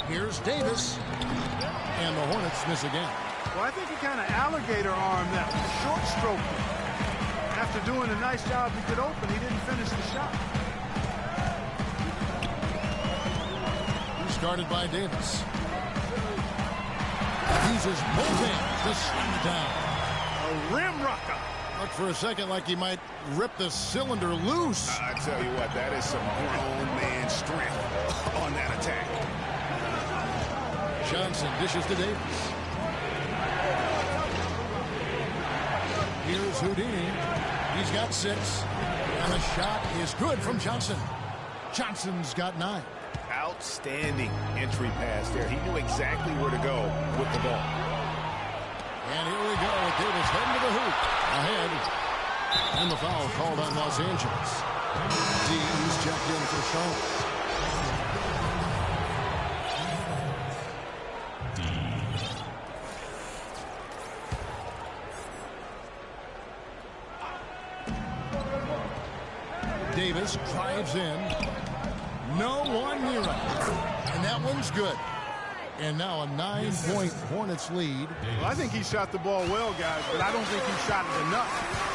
S1: Here's Davis. And the Hornets miss again.
S4: Well, I think he kind of alligator armed that one. Short stroke. After doing a nice job to get open, he didn't finish the shot.
S1: Started by Davis. Uses both hands to slam it down.
S4: A rim rocker.
S1: Looked for a second like he might rip the cylinder loose.
S3: I tell you what, that is some grown man strength on that attack.
S1: Johnson dishes to Davis. Here's Houdini. He's got 6. And the shot is good from Johnson. Johnson's got 9.
S3: Outstanding entry pass there. He knew exactly where to go with the ball.
S1: And here we go with Davis heading to the hoop. Ahead. And the foul called on Los Angeles. Dean's checked in for Charlotte. Davis drives in. No one near him. And that one's good. And now a 9-point Hornets lead.
S4: Well, I think he shot the ball well, guys, but I don't think he shot it enough.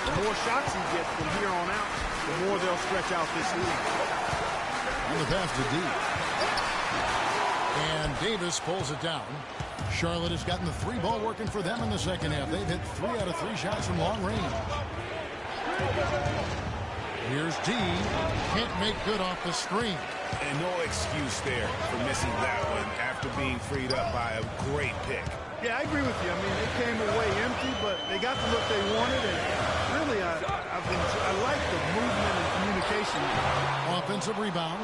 S4: The more shots he gets from here on out, the more they'll stretch out this lead.
S1: And the pass to D. And Davis pulls it down. Charlotte has gotten the 3-ball working for them in the second half. They've hit 3 out of 3 shots from long range. Here's D. Can't make good off the screen.
S3: And no excuse there for missing that one after being freed up by a great pick.
S4: Yeah, I agree with you. I mean, they came away empty, but they got the look they wanted. And really, I like the movement and communication.
S1: Offensive rebound.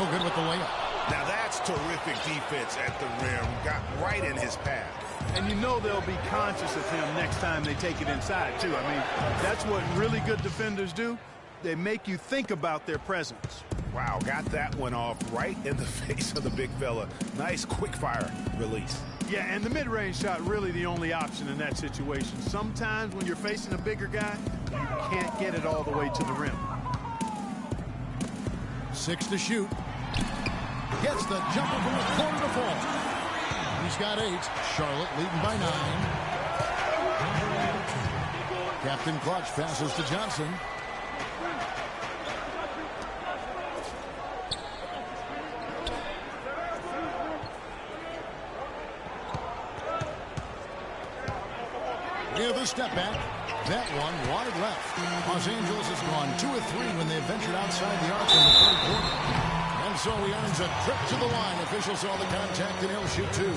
S1: No good with the layup.
S3: Now that's terrific defense at the rim. Got right in his path.
S4: And you know they'll be conscious of him next time they take it inside, too. I mean, that's what really good defenders do. They make you think about their presence.
S3: Wow, got that one off right in the face of the big fella. Nice quick fire release.
S4: Yeah, and the mid-range shot really the only option in that situation. Sometimes when you're facing a bigger guy, you can't get it all the way to the rim.
S1: 6 to shoot. Gets the jumper from the corner to fall. He's got 8. Charlotte leading by 9. Captain Clutch passes to Johnson. With a step back. That one wide left. Los Angeles has gone 2 of 3 when they've ventured outside the arc in the third quarter. And so he earns a trip to the line. Officials saw the contact and he'll shoot 2.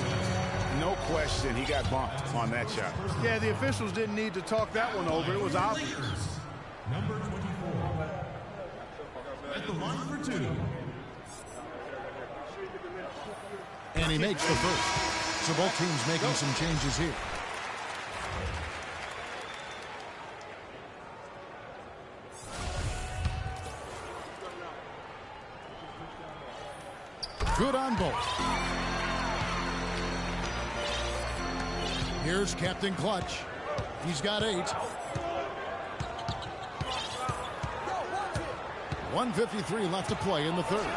S3: No question, he got bumped on that shot.
S4: Yeah, the officials didn't need to talk that one over. It was obvious.
S2: Number 24. At the line for 2.
S1: And he makes the first. So both teams making some changes here. Good on both. Here's Captain Clutch. He's got 8. 1:53 left to play in the third.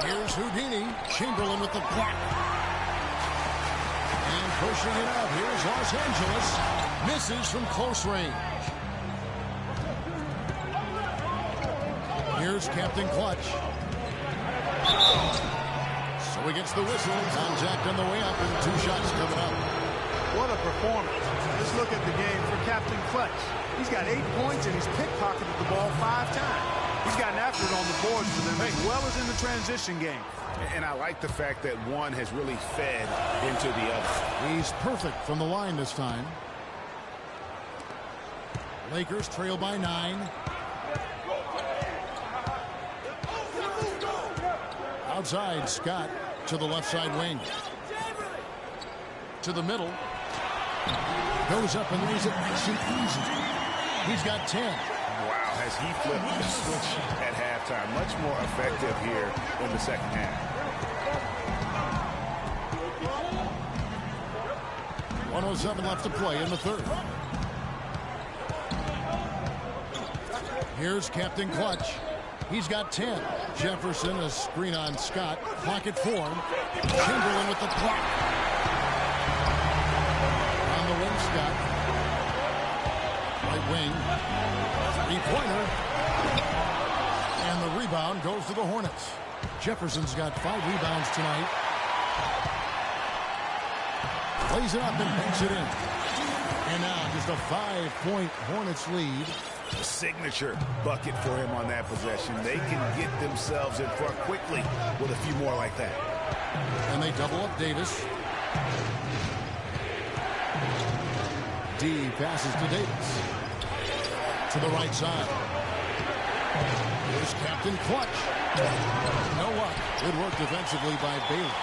S1: Here's Houdini. Chamberlain with the block. And pushing it out. Here's Los Angeles. Misses from close range. Here's Captain Clutch. So he gets the whistle. Contact on the way up and 2 shots coming up.
S4: What a performance. Let's look at the game for Captain Clutch. He's got 8 points and he's pickpocketed the ball 5 times. He's gotten after it on the boards for them as well as in the transition game.
S3: And I like the fact that one has really fed into the other.
S1: He's perfect from the line this time. Lakers trail by 9. Outside, Scott to the left side wing. To the middle. Goes up and lays it nice and easy. He's got 10.
S3: Wow, has he flipped the switch at halftime. Much more effective here in the second half.
S1: 1:07 left to play in the third. Here's Captain Clutch. He's got 10. Jefferson, a screen on Scott. Pocket form. Chamberlain with the block. On the wing, Scott. Right wing. 3-pointer. And the rebound goes to the Hornets. Jefferson's got 5 rebounds tonight. Plays it up and banks it in. And now just a 5-point Hornets lead.
S3: A signature bucket for him on that possession. They can get themselves in front quickly with a few more like that.
S1: And they double up Davis. D passes to Davis. To the right side. Here's Captain Clutch. No luck. Good work defensively by Bailey.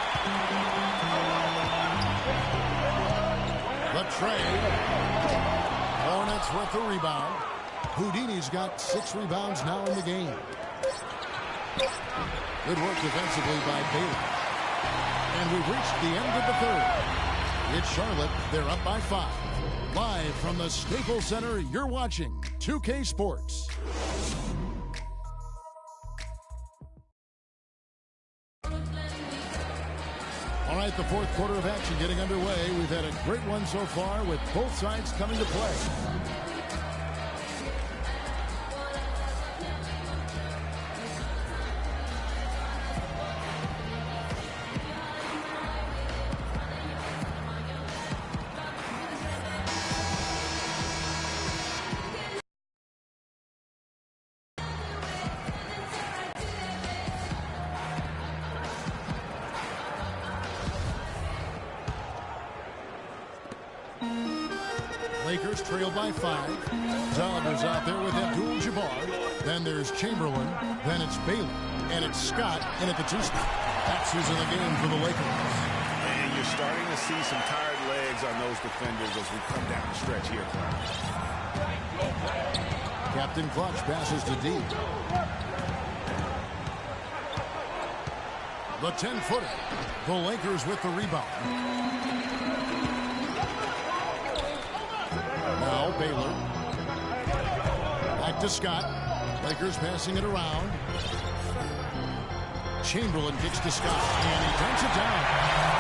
S1: The trade. Hornets with the rebound. Houdini's got 6 rebounds now in the game. Good work defensively by Bailey. And we've reached the end of the third. It's Charlotte. They're up by 5. Live from the Staples Center, you're watching 2K Sports. All right, the fourth quarter of action getting underway. We've had a great one so far with both sides coming to play. Lakers trail by 5. Dobbs out there with Abdul-Jabbar. Then there's Chamberlain. Then it's Baylor. And it's Scott in at the 2 spot. That's who's in the game for the Lakers.
S3: And you're starting to see some tired legs on those defenders as we come down the stretch here, Clark.
S1: Captain Clutch passes to D. The 10-footer. The Lakers with the rebound. Now Baylor. Back to Scott. Lakers passing it around. Chamberlain kicks to Scott, and he dunks it down.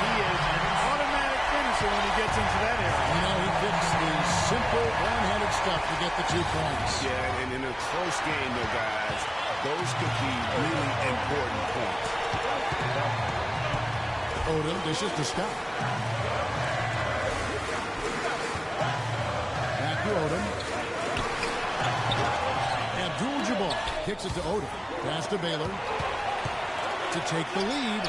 S4: He is an automatic finisher when he gets into that area.
S1: You know, he fits the simple, one-handed stuff to get the 2 points.
S3: Yeah, and in a close game, though, guys, those could be really important points.
S1: Odom dishes to Scott. Odom. Abdul-Jabbar kicks it to Odom. Pass to Baylor to take the lead.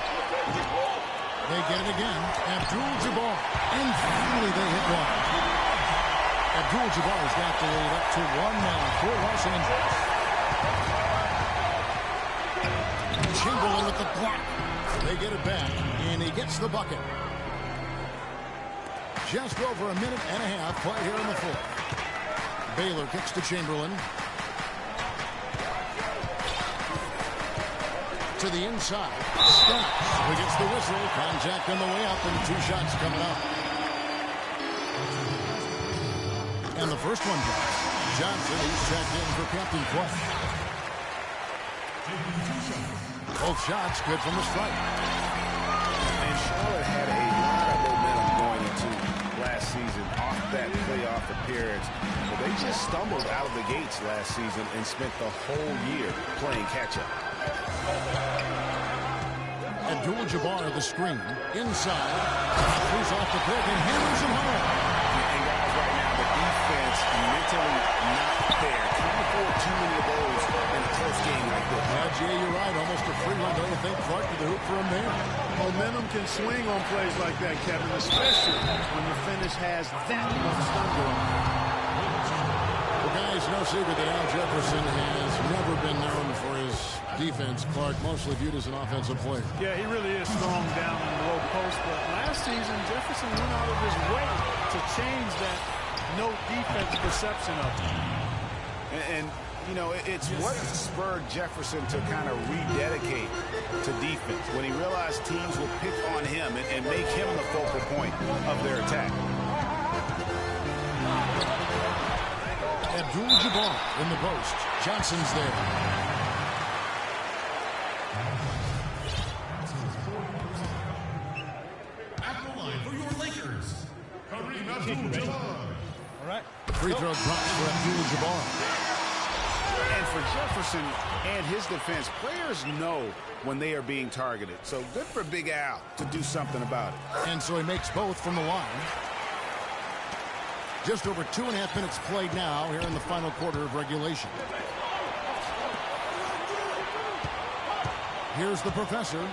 S1: They get it again. Abdul-Jabbar. And finally they hit one. Abdul-Jabbar's got the lead up to 1 now for Los Angeles. Chamberlain with the block. They get it back, and he gets the bucket. Just over a minute and a half play here in the fourth. Baylor kicks to Chamberlain. To the inside. Stops. He gets the whistle. Contact on the way up, and 2 shots coming up. And the first one drops. Johnson, he's checked in for Captain Clutch. Both shots good from the strike.
S3: And Charlotte had a lot of momentum going into last season off that playoff appearance. But they just stumbled out of the gates last season and spent the whole year playing catch-up.
S1: Abdul-Jabbar the screen. Inside. Moves off the pick and hammers him home.
S3: And guys, right now, the defense mentally not there. Can't afford too many of those in a close game like this.
S1: Jay, you're right. Almost a free run. Don't you think? Clark to the hoop for him there.
S4: Momentum can swing on plays like that, Kevin, especially when the finish has that much thunder on it.
S1: Well, guys, no secret that Al Jefferson has never been known for his defense. Clark, mostly viewed as an offensive player.
S4: Yeah, he really is strong down in the low post. But last season, Jefferson went out of his way to change that no defense perception of him.
S3: And you know, it's what spurred Jefferson to kind of rededicate to defense when he realized teams would pick on him and make him the focal point of their attack.
S1: Abdul-Jabbar in the post. Johnson's there.
S2: At the line for your Lakers, Kareem Abdul-Jabbar.
S1: All right. Free throw drops for Abdul-Jabbar.
S3: And for Jefferson and his defense, players know when they are being targeted. So good for Big Al to do something about it.
S1: And so he makes both from the line. Just over 2.5 minutes played now here in the final quarter of regulation. Here's the professor.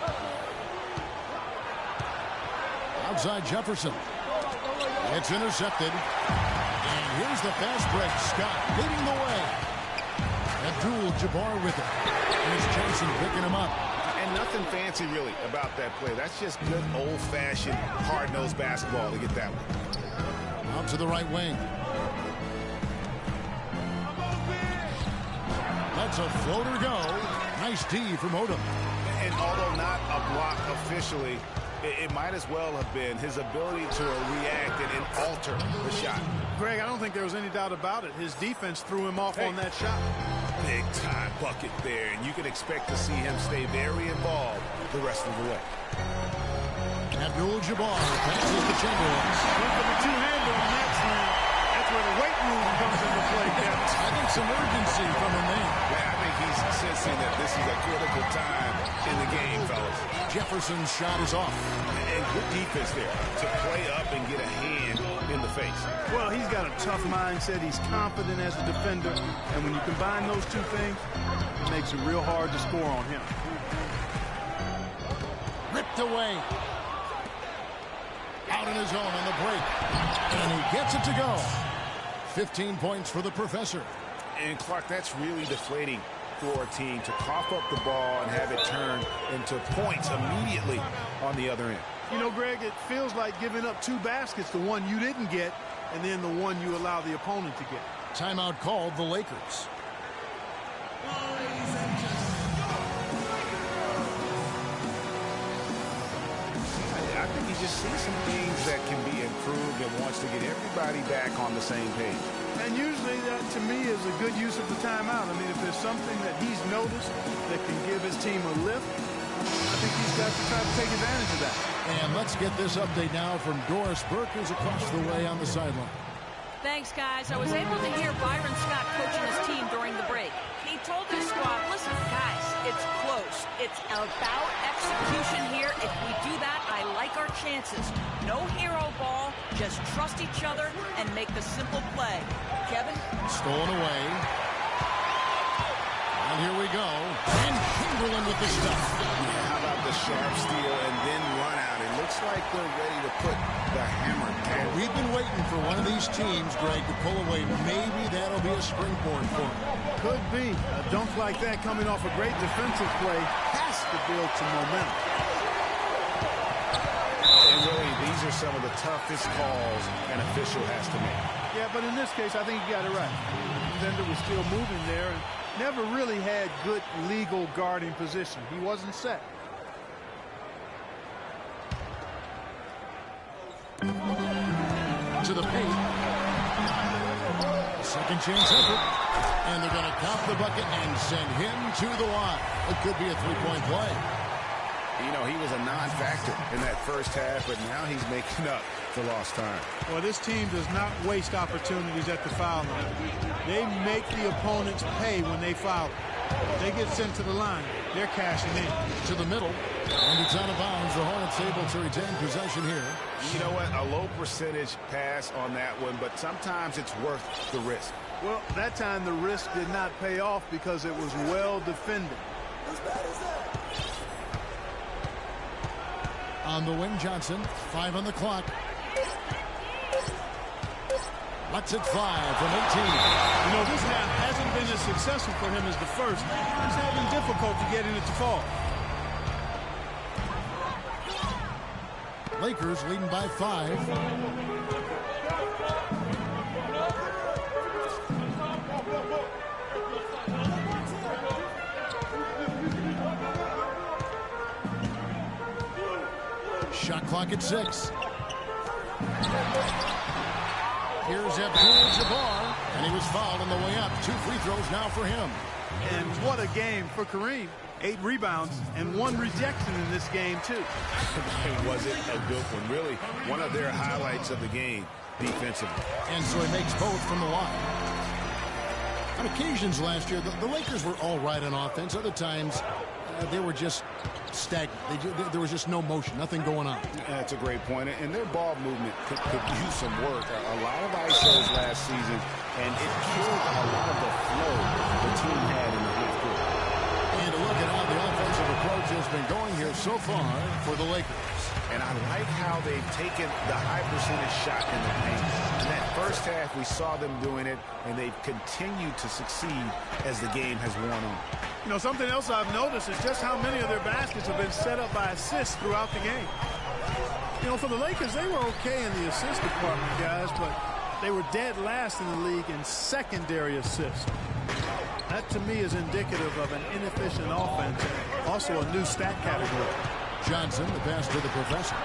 S1: Outside Jefferson. It's intercepted. And here's the fast break. Scott leading the way. Abdul-Jabbar with it. Here's Johnson picking him up.
S3: And nothing fancy really about that play. That's just good old-fashioned hard-nosed basketball to get that one.
S1: Out to the right wing. That's a floater go. Nice D from Odom.
S3: And although not a block officially, it might as well have been his ability to react and alter the shot.
S4: Greg, I don't think there was any doubt about it. His defense threw him off on that shot.
S3: Big-time bucket there, and you can expect to see him stay very involved the rest of the way.
S1: Abdul-Jabbar passes to Chamberlain.
S4: Look at the two-hander on that slam. That's where the weight room comes into play, Kevin.
S1: I think some urgency from him there.
S3: Yeah, I think he's sensing that this is a critical time in the game, fellas.
S1: Jefferson's shot is off.
S3: And good defense there to play up and get a hand in the face.
S4: Well, he's got a tough mindset. He's confident as a defender. And when you combine those two things, it makes it real hard to score on him.
S1: Ripped away. Out in his own on the break. And he gets it to go. 15 points for the professor.
S3: And Clark, that's really deflating for a team to cough up the ball and have it turn into points immediately on the other end.
S4: You know, Greg, it feels like giving up 2 baskets, the one you didn't get, and then the one you allow the opponent to get.
S1: Timeout called the Lakers.
S3: I think he just sees some things that can be improved and wants to get everybody back on the same page.
S4: And usually that, to me, is a good use of the timeout. I mean, if there's something that he's noticed that can give his team a lift, I think he's got to try to take advantage of that.
S1: And let's get this update now from Doris Burke, who's across the way on the sideline.
S5: Thanks, guys. I was able to hear Byron Scott coaching his team during the break. He told his squad, listen, guys, it's close. It's about execution here. If we do that, I like our chances. No hero ball, just trust each other and make the simple play. Kevin?
S1: Stolen away. And here we go. And Chamberlain with the stuff.
S3: How about the sharp steal and then run out? It looks like they're ready to put the hammer down.
S1: We've been waiting for one of these teams, Greg, to pull away. Maybe that'll be a springboard for them.
S4: Could be. A dunk like that coming off a great defensive play has to build some momentum.
S3: And really, these are some of the toughest calls an official has to make.
S4: Yeah, but in this case, I think he got it right. The defender was still moving there and never really had good legal guarding position. He wasn't set.
S1: To the paint. Second chance effort. And they're going to count the bucket and send him to the line. It could be a three-point play.
S3: You know, he was a non-factor in that first half, but now he's making up for lost time.
S4: Well, this team does not waste opportunities at the foul line. They make the opponents pay when they foul. If they get sent to the line, they're cashing in.
S1: To the middle, and it's out of bounds. The Hornets able to retain possession here.
S3: You know what? A low percentage pass on that one, but sometimes it's worth the risk.
S4: Well, that time the risk did not pay off because it was well defended.
S1: On the wing, Johnson. 5 on the clock. Lets it fly from 18.
S4: You know, this half hasn't been as successful for him as the first. He's having difficulty getting it to fall.
S1: Lakers leading by 5. Shot clock at 6. Here's Abdul-Jabbar, and he was fouled on the way up. 2 free throws now for him.
S4: And what a game for Kareem. 8 rebounds and 1 rejection in this game, too.
S3: Was it a good one? Really, one of their highlights of the game defensively.
S1: And so he makes both from the line. On occasions last year, the Lakers were all right on offense. Other times, they were just stagnant. There was just no motion, nothing going on.
S3: That's a great point. And their ball movement could use some work. A lot of ISOs last season, and it killed a lot of the flow the team had in the half court.
S1: And to look at how the offensive approach has been going here so far for the Lakers.
S3: And I like how they've taken the high percentage shot in the paint. In that first half, we saw them doing it, and they've continued to succeed as the game has worn on.
S4: You know, something else I've noticed is just how many of their baskets have been set up by assists throughout the game. You know, for the Lakers, they were okay in the assist department, guys, but they were dead last in the league in secondary assists. That, to me, is indicative of an inefficient offense and also a new stat category.
S1: Johnson, the pass to the professor.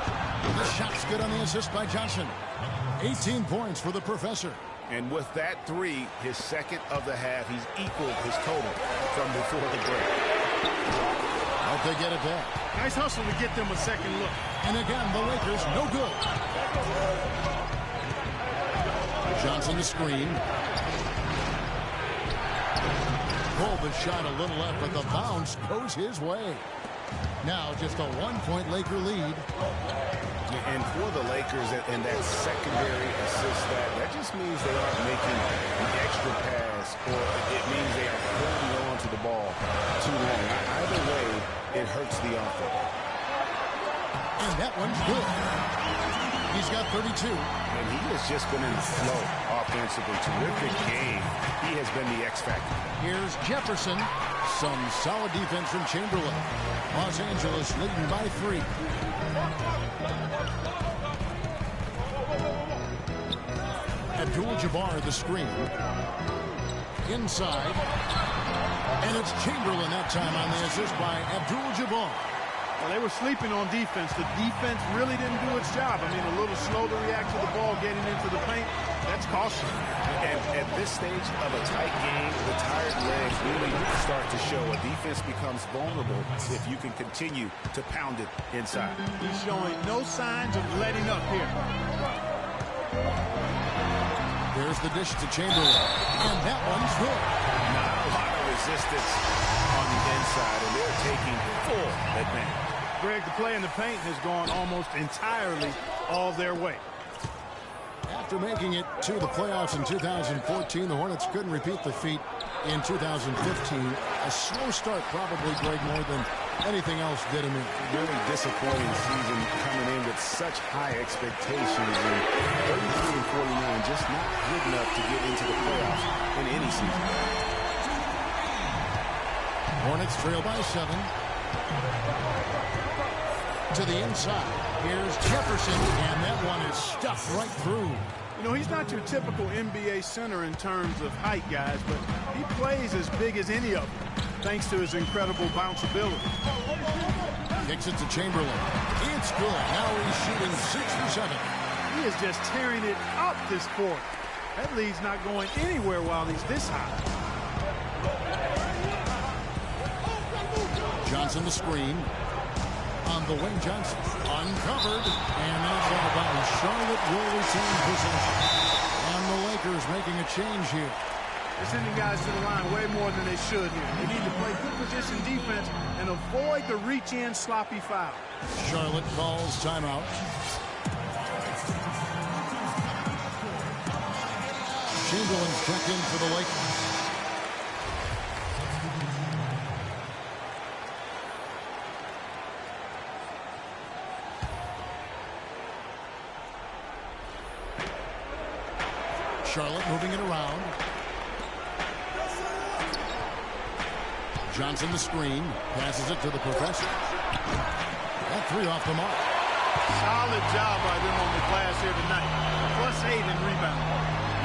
S1: The shot's good on the assist by Johnson. 18 points for the professor.
S3: And with that 3, his second of the half, he's equaled his total from before the break.
S1: Hope they get it back.
S4: Nice hustle to get them a second look.
S1: And again, the Lakers, no good. Johnson the screen. Pulled the shot a little left, but the bounce goes his way. Now just a 1-point Laker lead.
S3: And for the Lakers and that secondary assist, that just means they aren't making an extra pass, or it means they are holding on to the ball too long. Either way, it hurts the offense.
S1: And that one's good. He's got 32.
S3: And he has just been in the flow offensively. Terrific game. He has been the X factor.
S1: Here's Jefferson. Some solid defense from Chamberlain. Los Angeles leading by 3. Abdul-Jabbar the screen. Inside. And it's Chamberlain that time on the assist by Abdul-Jabbar.
S4: Well, they were sleeping on defense. The defense really didn't do its job. I mean, a little slow to react to the ball getting into the paint. That's costly.
S3: And at this stage of a tight game, the tired legs really start to show. A defense becomes vulnerable if you can continue to pound it inside.
S4: He's showing no signs of letting up here.
S1: There's the dish to Chamberlain. And that one's good.
S3: Not a lot of resistance on the inside, and they're taking full advantage.
S4: Greg, the play in the paint has gone almost entirely all their way.
S1: After making it to the playoffs in 2014, the Hornets couldn't repeat the feat in 2015. A slow start probably, Greg, more than anything else did him in.
S3: Really disappointing season coming in with such high expectations. And 33 and 49, just not good enough to get into the playoffs in any season.
S1: Hornets trail by 7. To the inside. Here's Jefferson, and that one is stuffed right through.
S4: You know, he's not your typical NBA center in terms of height, guys, but he plays as big as any of them, thanks to his incredible bounce ability.
S1: Kicks it to Chamberlain. It's good. Now he's shooting 6 for 7.
S4: He is just tearing it up this quarter. That lead's not going anywhere while he's this high.
S1: Johnson the screen. On the wing, Johnson uncovered, and that's out of bounds. Charlotte will retain possession. And the Lakers making a change here.
S4: They're sending guys to the line way more than they should here. They need to play good position defense and avoid the reach-in sloppy foul.
S1: Charlotte calls timeout. Chamberlain's checked in for the Lakers. Charlotte moving it around. Johnson the screen. Passes it to the professor. That 3 off the mark.
S4: Solid job by them on the glass here tonight. +8 in rebound.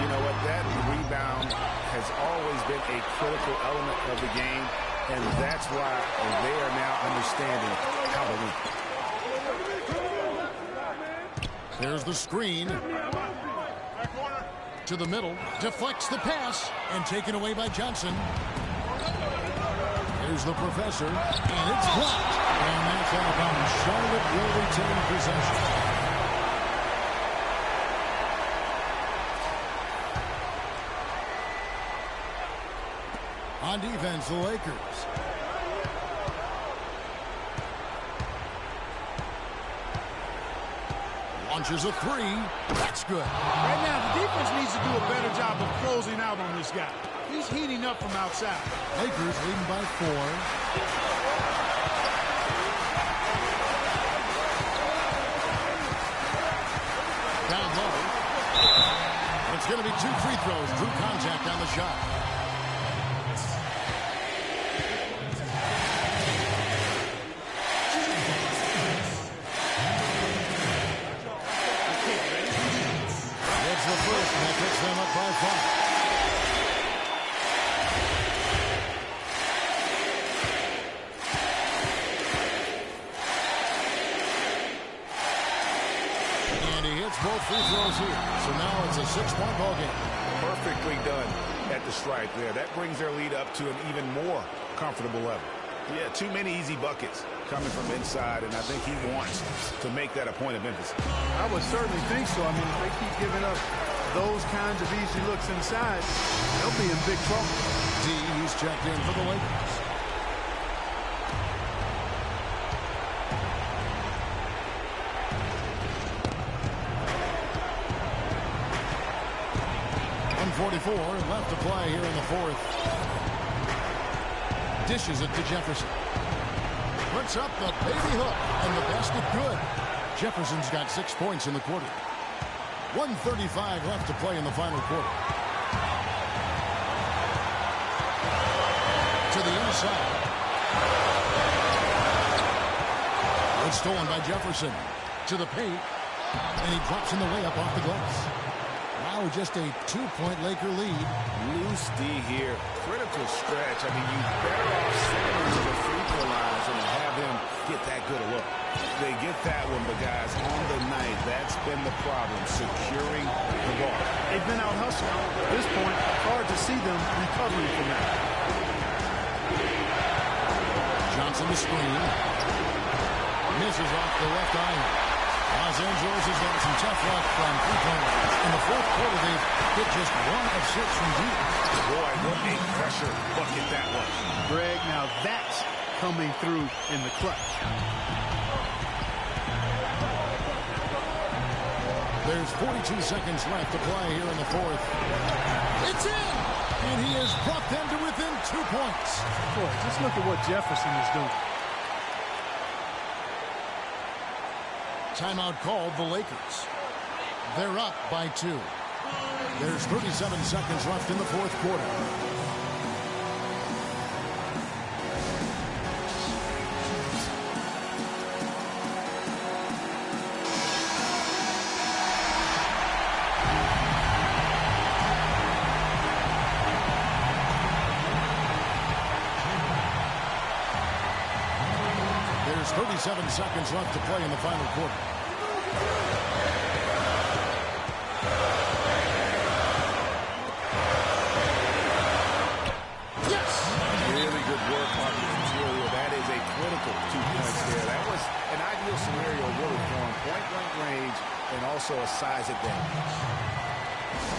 S3: You know what? That rebound has always been a critical element of the game, and that's why they are now understanding how to win.
S1: There's the screen. To the middle, deflects the pass, and taken away by Johnson. Here's the professor, and it's blocked. And that's out of bounds. Charlotte will retain possession. On defense, the Lakers. Launches a 3. That's good.
S4: Right now, the defense needs to do a better job of closing out on this guy. He's heating up from outside.
S1: Lakers leading by 4. Down low. It's going to be 2 free throws. Drew contact on the shot. The first, and that puts them up by 5. And he hits both free throws here. So now it's a 6-point ball game.
S3: Perfectly done at the stripe there. That brings their lead up to an even more comfortable level. Yeah, too many easy buckets coming from inside, and I think he wants to make that a point of emphasis.
S4: I would certainly think so. I mean, if they keep giving up those kinds of easy looks inside, they'll be in big trouble.
S1: He's checked in for the Lakers. .144 left to play here in the fourth. Dishes it to Jefferson. Puts up the baby hook, and the basket good. Jefferson's got 6 points in the quarter. 1:35 left to play in the final quarter. To the inside. It's stolen by Jefferson. To the paint. And he drops in the layup off the glass. Now just a 2-point Laker lead.
S3: Loose D here. Critical stretch. I mean, you better off sending him to the free throw lines and have him get that good a look. They get that one, but guys, on the night, that's been the problem, securing the ball.
S4: They've been out hustling. At this point, it's hard to see them recovering from that.
S1: Johnson the screen. Misses off the left iron. Los Angeles has got some tough luck from three-point lines. In the fourth quarter, they've hit just 1 of 6 from deep.
S3: Boy, what a pressure bucket that was.
S4: Greg, now that's coming through in the clutch.
S1: There's 42 seconds left to play here in the fourth. It's in! And he has brought them to within 2 points.
S4: Boy, just look at what Jefferson is doing.
S1: Timeout called the Lakers. They're up by 2. There's 37 seconds left in the fourth quarter. There's 37 seconds left to play in the final quarter.
S3: Critical 2 points there. That was an ideal scenario really for him. Point-blank range and also a size advantage.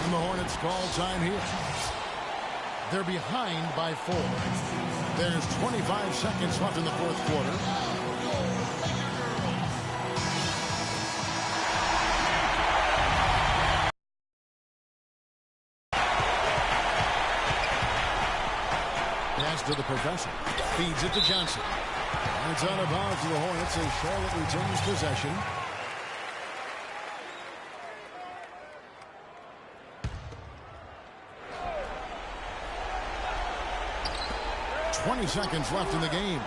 S1: And the Hornets call time here. They're behind by 4. There's 25 seconds left in the fourth quarter. Pass to the professor. Feeds it to Johnson. And it's out of bounds to the Hornets as Charlotte retains possession. .20 seconds left in the game.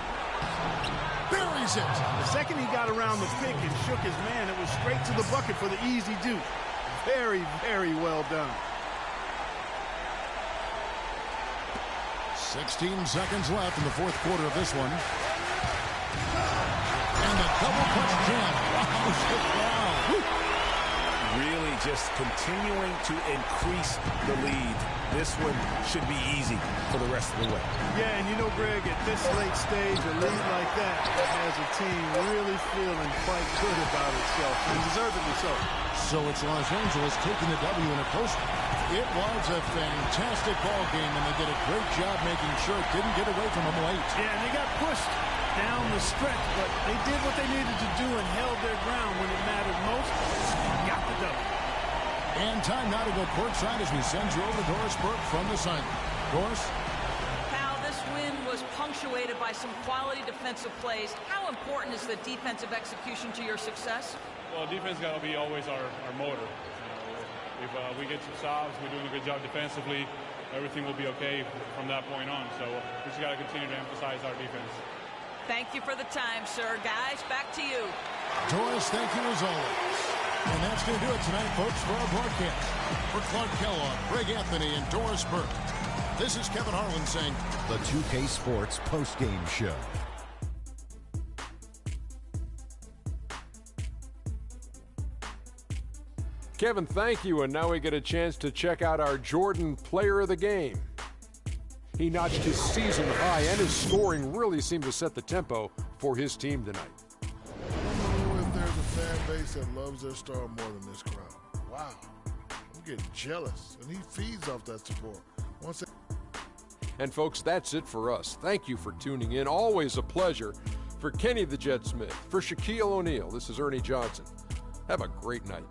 S1: Buries it.
S4: The second he got around the pick and shook his man, it was straight to the bucket for the easy deuce. Very, very well done.
S1: 16 seconds left in the fourth quarter of this one. And the double punch jam. Wow.
S3: Really just continuing to increase the lead. This one should be easy for the rest of the way.
S4: Yeah, and you know, Greg, at this late stage, a lead like that has a team really feeling quite good about itself, and deservedly so.
S1: So it's Los Angeles taking the W in a close one. It was a fantastic ball game, and they did a great job making sure it didn't get away from them late.
S4: Yeah, and they got pushed down the stretch, but they did what they needed to do and held their ground when it mattered most. Got the W.
S1: And time now to go courtside as we send you over to Doris Burke from the sideline. Doris?
S5: Pal, this win was punctuated by some quality defensive plays. How important is the defensive execution to your success?
S13: Well, defense got to be always our motor. If we get some stops, we're doing a good job defensively, everything will be okay from that point on. So we just got to continue to emphasize our defense.
S5: Thank you for the time, sir. Guys, back to you.
S1: Doris, thank you as always. And that's going to do it tonight, folks, for our broadcast. For Clark Kellogg, Greg Anthony, and Doris Burke, this is Kevin Harlan saying,
S8: the 2K Sports postgame show.
S9: Kevin, thank you. And now we get a chance to check out our Jordan Player of the Game. He notched his season high, and his scoring really seemed to set the tempo for his team tonight.
S10: I don't know if there's a fan base that loves their star more than this crowd. Wow. I'm getting jealous, and he feeds off that support.
S9: And folks, that's it for us. Thank you for tuning in. Always a pleasure. For Kenny the Jet Smith, for Shaquille O'Neal, this is Ernie Johnson. Have a great night.